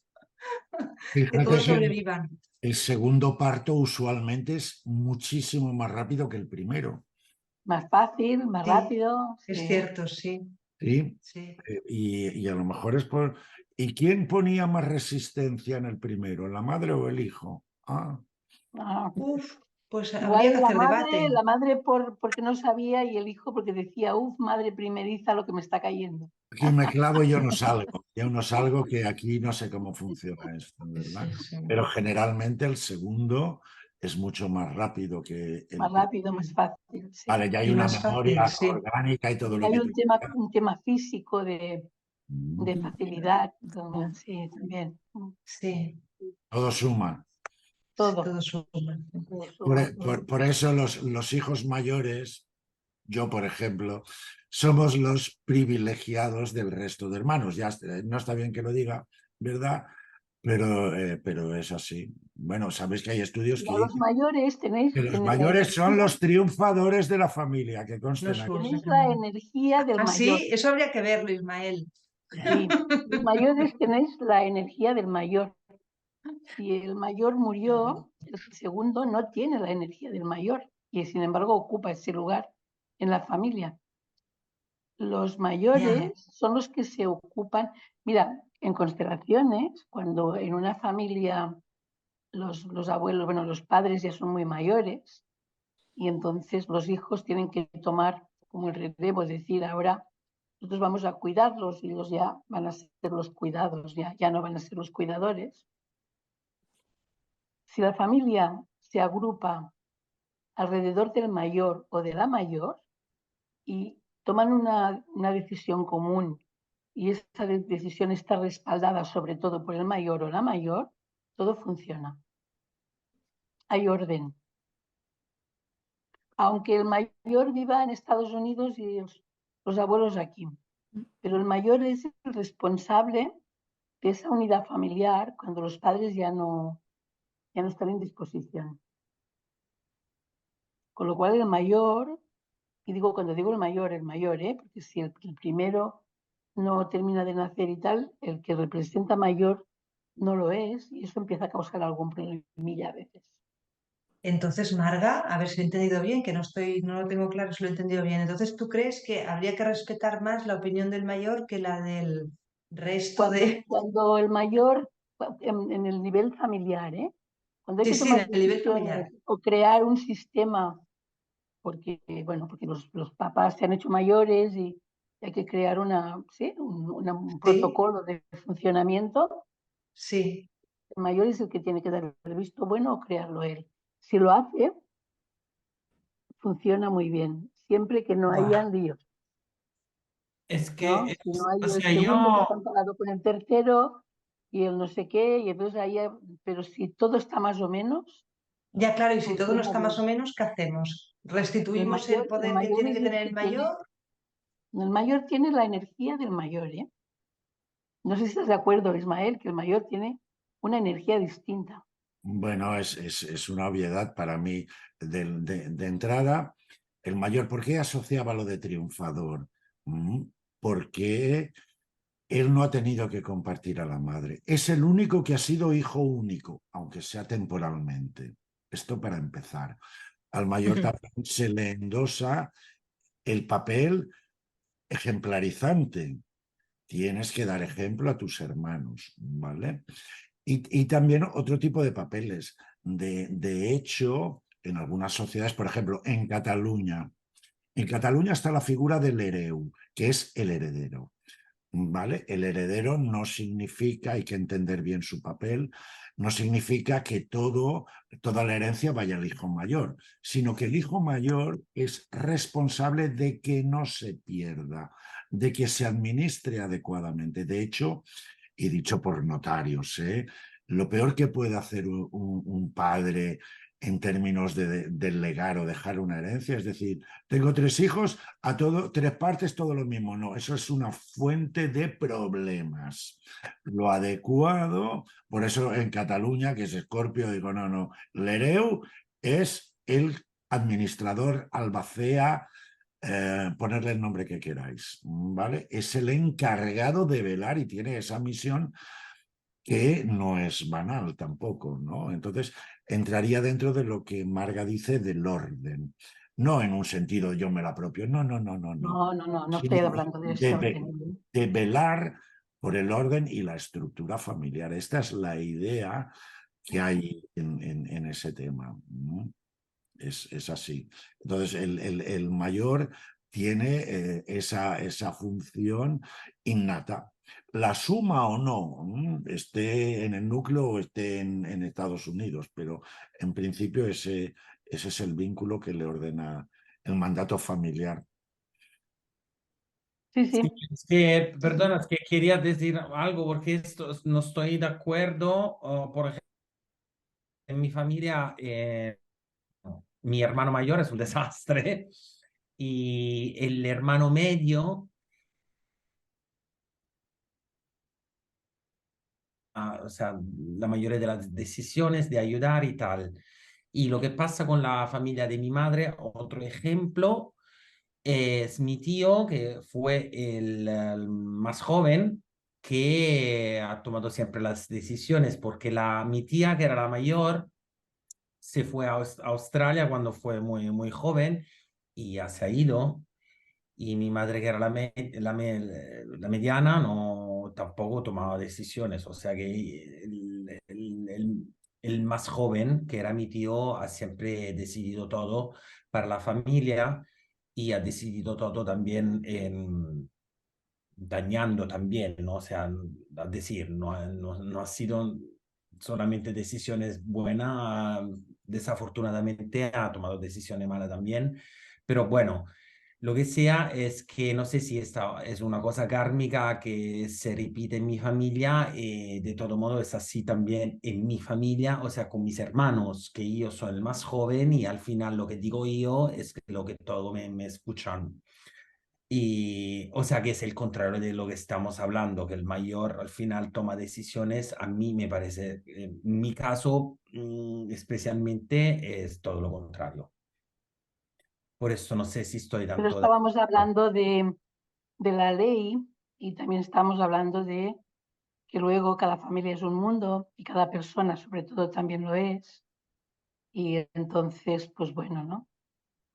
Que Fíjate todos que sobrevivan. el segundo parto usualmente es muchísimo más rápido que el primero. Más fácil, más Sí, rápido, es sí. cierto, sí, ¿Sí? sí. Y a lo mejor es por... ¿Y quién ponía más resistencia en el primero, la madre o el hijo? Ah, Ah, Uf, pues habría que igual hacer debate. la madre porque no sabía y el hijo porque decía, madre primeriza lo que me está cayendo. aquí me clavo y yo no salgo que aquí no sé cómo funciona esto, ¿verdad? Sí, sí. Pero generalmente el segundo es mucho más rápido que el Más primero. rápido, más fácil, sí. Vale, ya hay Y una más fácil, memoria sí, orgánica y todo Y lo hay que te... un tema físico de Mm, facilidad, sí, también. sí, todo suma. sí, Todo, todo suma. todo suma. Por eso los hijos mayores, yo por ejemplo, somos los privilegiados del resto de hermanos. No está bien que lo diga, ¿verdad? Pero es así. Bueno, sabéis que hay estudios Y que a los dicen mayores que los tenéis mayores son los triunfadores de la familia, que No consten aquí. surge. tenéis la energía del Ah, mayor. sí, eso habría que verlo, Ismael. Sí, los mayores tenéis la energía del mayor. Si el mayor murió, el segundo no tiene la energía del mayor y sin embargo ocupa ese lugar en la familia. Los Ya, mayores son los que se ocupan. Mira, en constelaciones, cuando en una familia los abuelos, bueno, los padres ya son muy mayores y entonces los hijos tienen que tomar como el relevo, es decir, ahora nosotros vamos a cuidarlos y ellos ya van a ser los cuidados, ya no van a ser los cuidadores. Si la familia se agrupa alrededor del mayor o de la mayor y toman una decisión común y esa decisión está respaldada sobre todo por el mayor o la mayor, todo funciona. Hay orden. Aunque el mayor viva en Estados Unidos y los abuelos aquí, pero el mayor es el responsable de esa unidad familiar cuando los padres ya no están en disposición. Con lo cual el mayor, y digo cuando digo el mayor, porque si el primero no termina de nacer y tal, el que representa mayor no lo es y eso empieza a causar algún problemilla a veces. entonces, Marga, a ver si lo he entendido bien, que no lo tengo claro si lo he entendido bien. Entonces, ¿tú crees que habría que respetar más la opinión del mayor que la del resto de... Cuando el mayor, en el nivel familiar, cuando hay Sí, que sí, tomar del nivel decisiones familiar. o crear un sistema, porque los papás se han hecho mayores y hay que crear un Sí, protocolo de funcionamiento, sí. el mayor es el que tiene que dar el visto bueno o crearlo él. Si lo hace, funciona muy bien, siempre que no haya Buah. líos. Es que, ¿no? Si no hay o el sea, segundo yo, comparado con el tercero y el no sé qué, y entonces ahí, pero si todo está más o menos, Ya, claro, y si todo no funciona está más o bien. menos, ¿qué hacemos? El ¿Restituimos el mayor, el poder que mayor tiene que es el tener el que tiene, mayor? el mayor tiene la energía del mayor, ¿eh? No sé si estás de acuerdo, Ismael, que el mayor tiene una energía distinta. Bueno, es una obviedad para mí. De entrada, el mayor, ¿por qué asociaba lo de triunfador? Mm, Porque él no ha tenido que compartir a la madre. Es el único que ha sido hijo único, aunque sea temporalmente. Esto para empezar. Al mayor también se le endosa el papel ejemplarizante. Tienes que dar ejemplo a tus hermanos, ¿vale? Y también otro tipo de papeles. De hecho, en algunas sociedades, por ejemplo, en Cataluña está la figura del hereu, que es el heredero. ¿Vale? El heredero no significa, hay que entender bien su papel, no significa que toda la herencia vaya al hijo mayor, sino que el hijo mayor es responsable de que no se pierda, de que se administre adecuadamente. De hecho, y dicho por notarios, lo peor que puede hacer un padre en términos de legar o dejar una herencia, es decir, tengo 3 hijos, tres partes, todo lo mismo. No, eso es una fuente de problemas. Lo adecuado, por eso en Cataluña, que es Escorpio, digo, no, no, l'hereu es el administrador albacea, ponerle el nombre que queráis, ¿vale? Es el encargado de velar y tiene esa misión que no es banal tampoco, ¿no? Entonces, entraría dentro de lo que Marga dice del orden, no en un sentido yo me la apropio, no, no, no, no, no, No, no, no, no estoy sino hablando de ese orden. de velar por el orden y la estructura familiar. Esta es la idea que hay en ese tema, ¿no? Es así. Entonces, el mayor tiene esa función innata. La suma o no, esté en el núcleo o esté en Estados Unidos, pero en principio ese es el vínculo que le ordena el mandato familiar. Sí, sí, sí. es que, perdona, es que quería decir algo porque esto no estoy de acuerdo. Por ejemplo, en mi familia, mi hermano mayor es un desastre y el hermano medio, o sea, la mayoría de las decisiones de ayudar y tal. Y lo que pasa con la familia de mi madre, otro ejemplo, es mi tío, que fue el más joven, que ha tomado siempre las decisiones, porque mi tía, que era la mayor, se fue a Australia cuando fue muy, muy joven y ya se ha ido. Y mi madre, que era la mediana, no tampoco tomaba decisiones. O sea que el más joven, que era mi tío, ha siempre decidido todo para la familia y ha decidido todo también dañando también, ¿no? O sea, es decir, no ha sido solamente decisiones buenas, desafortunadamente ha tomado decisiones malas también, pero bueno, lo que sea es que no sé si esta es una cosa kármica que se repite en mi familia, de todo modo es así también en mi familia, o sea, con mis hermanos, que yo soy el más joven y al final lo que digo yo es lo que todos me escuchan. Y, o sea, que es el contrario de lo que estamos hablando, que el mayor al final toma decisiones. A mí me parece, en mi caso, especialmente, es todo lo contrario. Por eso no sé si estoy Pero tanto de estábamos acuerdo. hablando de la ley y también estamos hablando de que luego cada familia es un mundo y cada persona sobre todo también lo es. Y entonces, pues bueno, ¿no?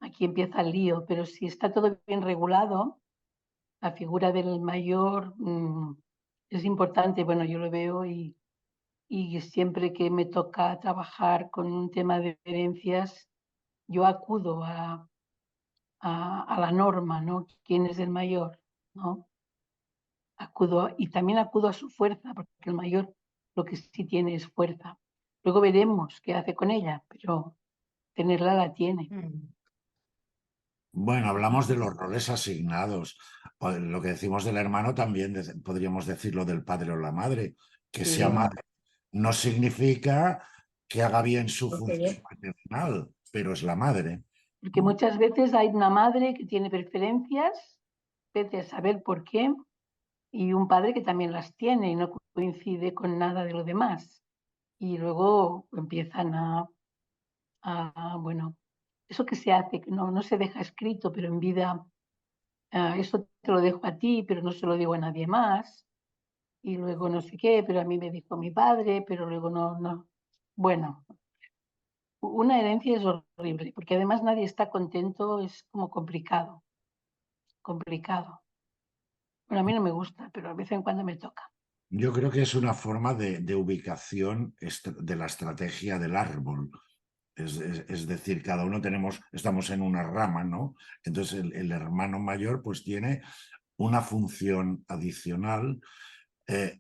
Aquí empieza el lío, pero si está todo bien regulado, la figura del mayor es importante. Bueno, yo lo veo y siempre que me toca trabajar con un tema de herencias, yo acudo a la norma, ¿no? ¿Quién es el mayor? ¿No? Acudo y también acudo a su fuerza, porque el mayor lo que sí tiene es fuerza. Luego veremos qué hace con ella, pero tenerla la tiene. Mm. Bueno, hablamos de los roles asignados. O lo que decimos del hermano también podríamos decirlo del padre o la madre. Que sea Sí. madre no significa que haga bien su Ok, función paternal, pero es la madre. Porque muchas veces hay una madre que tiene preferencias, vete a saber por qué, y un padre que también las tiene y no coincide con nada de lo demás. Y luego empiezan bueno, eso que se hace, que no se deja escrito, pero en vida, eso te lo dejo a ti, pero no se lo digo a nadie más. Y luego no sé qué, pero a mí me dijo mi padre, pero luego no. Bueno, una herencia es horrible, porque además nadie está contento, es como complicado, complicado. Bueno, a mí no me gusta, pero de vez en cuando me toca. Yo creo que es una forma de ubicación de la estrategia del árbol. Es decir, cada uno estamos en una rama, ¿no? Entonces el hermano mayor pues tiene una función adicional,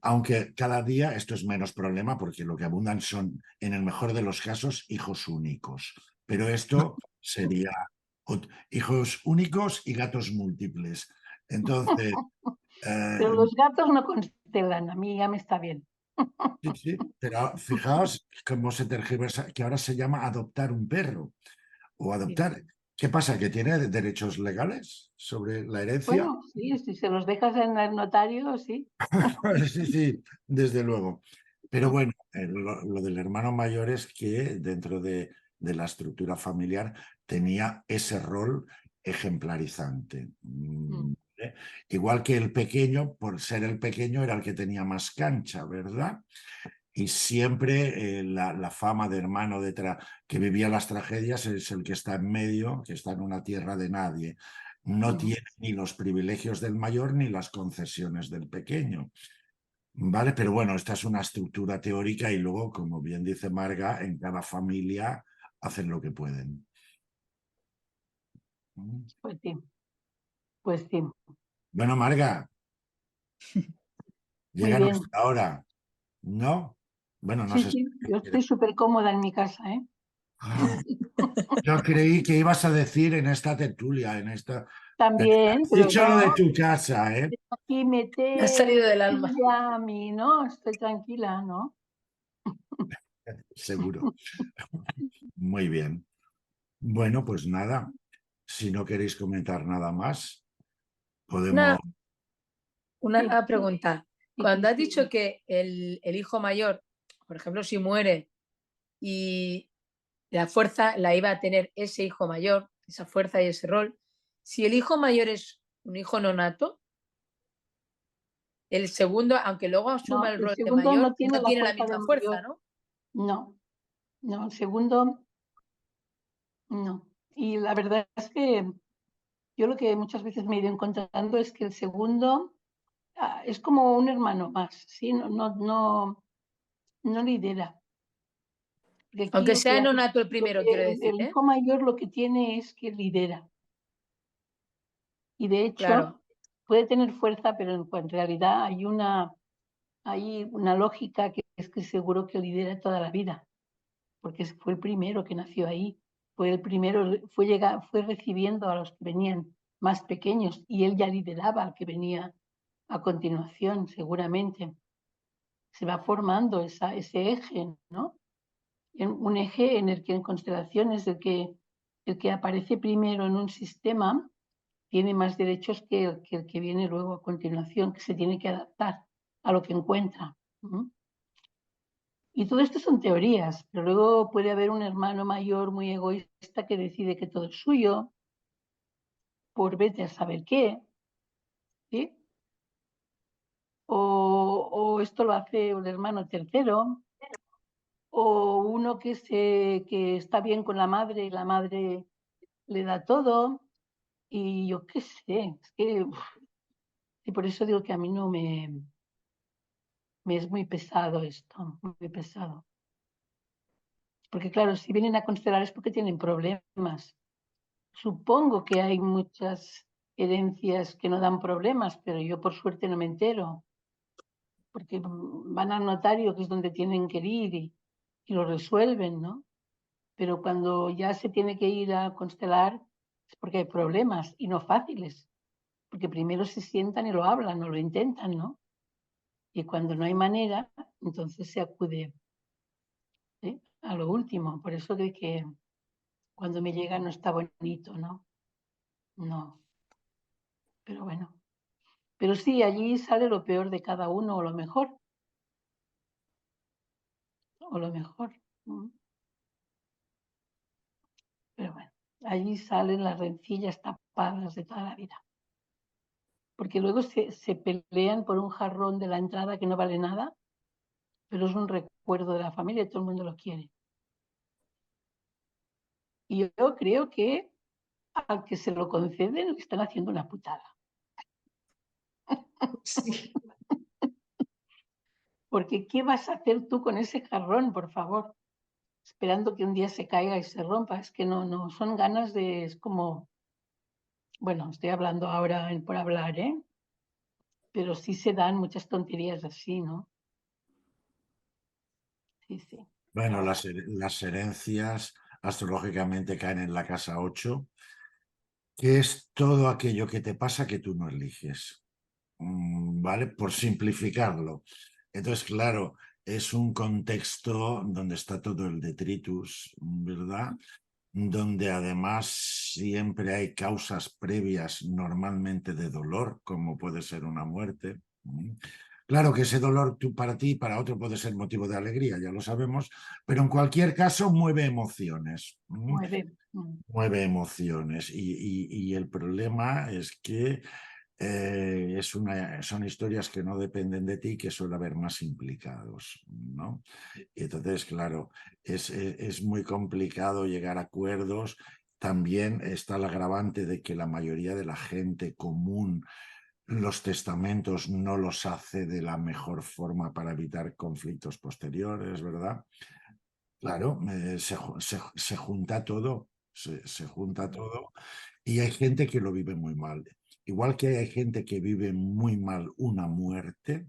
aunque cada día esto es menos problema porque lo que abundan son, en el mejor de los casos, hijos únicos. Pero esto sería hijos únicos y gatos múltiples. Entonces, Pero eh, los gatos no constelan, a mí ya me está bien. sí, sí, pero fijaos cómo se tergiversa, que ahora se llama adoptar un perro o Sí. adoptar. ¿Qué pasa? ¿Que tiene derechos legales sobre la herencia? Bueno, sí, si se los dejas en el notario, sí. Sí, sí, desde luego. Pero bueno, lo del hermano mayor es que dentro de la estructura familiar tenía ese rol ejemplarizante. ¿Eh? Igual que el pequeño, por ser el pequeño, era el que tenía más cancha, ¿verdad? Y siempre la fama de hermano que vivía las tragedias es el que está en medio, que está en una tierra de nadie. No tiene ni los privilegios del mayor ni las concesiones del pequeño. Vale, pero bueno, esta es una estructura teórica y luego, como bien dice Marga, en cada familia hacen lo que pueden. Pues sí, pues sí. Bueno, Marga, Muy llega bien. nuestra hora, ¿no? Bueno, no Sí, sé si... sí, yo estoy súper cómoda en mi casa, ¿eh? Ah, yo creí que ibas a decir en esta tertulia, en esta... Pero También, has pero dicho lo de no, tu casa, ¿eh? aquí me ha meter salido del alma. ya a mí, ¿no? Estoy tranquila, ¿no? Seguro. Muy bien. Bueno, pues nada, si no queréis comentar nada más, podemos... Una, Sí, una pregunta. sí, Cuando has Cristina. dicho que el hijo mayor, por ejemplo, si muere y la fuerza la iba a tener ese hijo mayor, esa fuerza y ese rol, si el hijo mayor es un hijo no nato, el segundo, aunque luego asuma No, el el rol de segundo no mayor, tiene no la tiene la fuerza misma del fuerza, mayor. ¿no? No, no, el segundo no. Y la verdad es que yo lo que muchas veces me he ido encontrando es que el segundo es como un hermano más, ¿sí? No lidera. Porque aquí Aunque sea no nato el lo primero, que quiero decir, el ¿eh? hijo mayor lo que tiene es que lidera. Y de hecho Claro. puede tener fuerza, pero en realidad hay una lógica que es que seguro que lidera toda la vida, porque fue el primero que nació ahí, fue el primero, fue recibiendo a los que venían más pequeños y él ya lideraba al que venía a continuación, seguramente. Se va formando ese eje, ¿no? Un eje en el que en constelaciones el que aparece primero en un sistema tiene más derechos que el que viene luego a continuación, que se tiene que adaptar a lo que encuentra. Y todo esto son teorías, pero luego puede haber un hermano mayor muy egoísta que decide que todo es suyo, por vete a saber qué, ¿sí? O esto lo hace un hermano tercero, o uno que está bien con la madre y la madre le da todo, y yo qué sé, es que, y por eso digo que a mí no me es muy pesado esto, muy pesado. Porque claro, si vienen a constelar es porque tienen problemas. Supongo que hay muchas herencias que no dan problemas, pero yo por suerte no me entero, porque van al notario, que es donde tienen que ir, y lo resuelven, ¿no? Pero cuando ya se tiene que ir a constelar, porque hay problemas y no fáciles, porque primero se sientan y lo hablan o lo intentan, ¿no? Y cuando no hay manera, entonces se acude, ¿sí?, a lo último. Por eso de que cuando me llega no está bonito, ¿no? No, pero bueno. Pero sí, allí sale lo peor de cada uno o lo mejor. O lo mejor. Pero bueno, allí salen las rencillas tapadas de toda la vida. Porque luego se pelean por un jarrón de la entrada que no vale nada, pero es un recuerdo de la familia y todo el mundo lo quiere. Y yo creo que al que se lo conceden le están haciendo una putada. Sí. Porque ¿qué vas a hacer tú con ese jarrón, por favor? Esperando que un día se caiga y se rompa. Es que no, son ganas de, es como, bueno, estoy hablando ahora por hablar, ¿eh? Pero sí se dan muchas tonterías así, ¿no? Sí, sí. Bueno, las herencias astrológicamente caen en la casa 8, que es todo aquello que te pasa que tú no eliges. ¿Vale? Por simplificarlo. Entonces, claro, es un contexto donde está todo el detritus, ¿verdad? Donde además siempre hay causas previas, normalmente de dolor, como puede ser una muerte. Claro que ese dolor para ti y para otro puede ser motivo de alegría, ya lo sabemos, pero en cualquier caso mueve emociones. Mueve emociones y el problema es que son historias que no dependen de ti, que suele haber más implicados, ¿no? Y entonces, claro, es muy complicado llegar a acuerdos. También está el agravante de que la mayoría de la gente común los testamentos no los hace de la mejor forma para evitar conflictos posteriores, ¿verdad? Claro, se junta todo, se junta todo y hay gente que lo vive muy mal. Igual que hay gente que vive muy mal una muerte,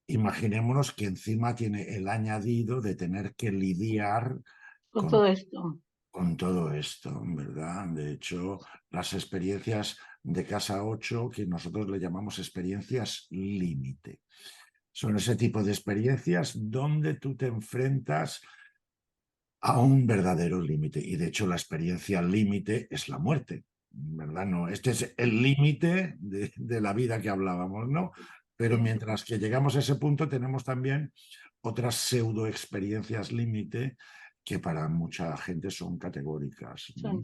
imaginémonos que encima tiene el añadido de tener que lidiar Con todo esto. con todo esto, ¿verdad? De hecho, las experiencias de casa 8, que nosotros le llamamos experiencias límite, son ese tipo de experiencias donde tú te enfrentas a un verdadero límite. Y de hecho la experiencia límite es la muerte, ¿verdad? No, este es el límite de la vida que hablábamos, ¿no? Pero mientras que llegamos a ese punto tenemos también otras pseudo experiencias límite que para mucha gente son categóricas, ¿no?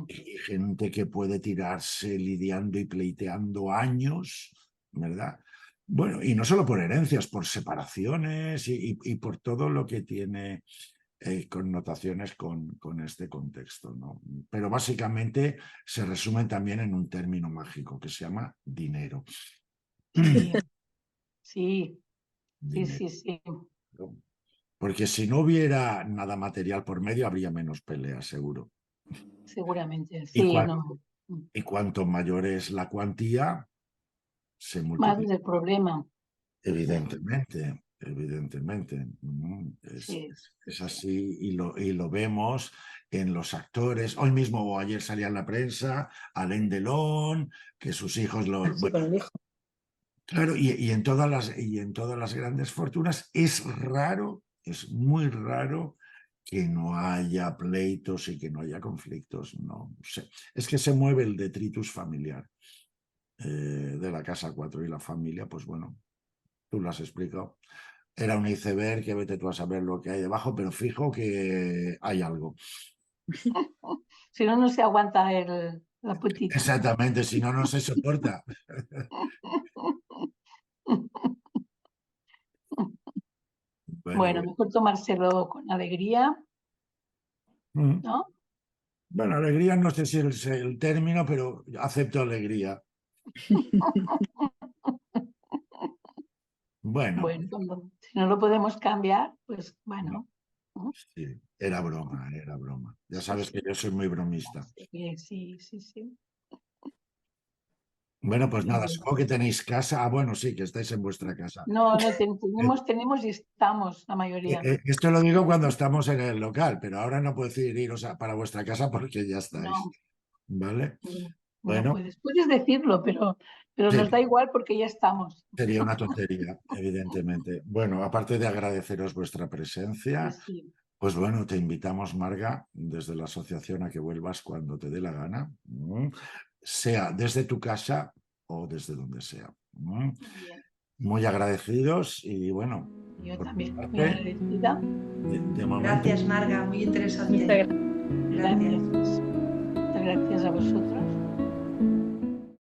Y gente que puede tirarse lidiando y pleiteando años, ¿verdad? Bueno, y no solo por herencias, por separaciones y por todo lo que tiene connotaciones con este contexto, ¿no? Pero básicamente se resumen también en un término mágico que se llama dinero. Sí, sí, Dinero. sí, sí. Porque si no hubiera nada material por medio, habría menos peleas, seguro. Seguramente, Y, sí, no. y cuanto mayor es la cuantía, se Más multiplica. del problema. Evidentemente, evidentemente. Sí, Es así y lo vemos en los actores. Hoy mismo o ayer salía en la prensa Alain Delon, que sus hijos lo... Sí, con el hijo. Claro, y en todas las grandes fortunas es raro, es muy raro que no haya pleitos y que no haya conflictos. No sé. Es que se mueve el detritus familiar de la casa 4 y la familia, pues bueno, tú lo has explicado. Era un iceberg que vete tú a saber lo que hay debajo, pero fijo que hay algo. Si no, no se aguanta la putita. Exactamente, si no, no se soporta. Bueno, mejor tomárselo con alegría, ¿no? Bueno, alegría no sé si es el término, pero acepto alegría. Bueno, Bueno, si no lo podemos cambiar, pues bueno. sí, era broma, era broma. Ya Sí, sabes que yo soy muy bromista. sí, sí, sí, sí. Bueno, pues nada, supongo que tenéis casa. Ah, bueno, sí, que estáis en vuestra casa. No, tenemos y estamos la mayoría. Esto lo digo cuando estamos en el local, pero ahora no puedo decir iros para vuestra casa porque ya estáis. No, ¿Vale? no Bueno, puedes decirlo, pero sí, nos da igual porque ya estamos. sería una tontería, evidentemente. Bueno, aparte de agradeceros vuestra presencia, Sí. pues bueno, te invitamos, Marga, desde la asociación a que vuelvas cuando te dé la gana, sea desde tu casa o desde donde sea. Bien. Muy agradecidos y bueno. Yo por también, mi muy parte, agradecida. de momento, Gracias, Marga, muy interesante. Muchas gracias. Gracias. Muchas gracias a vosotros.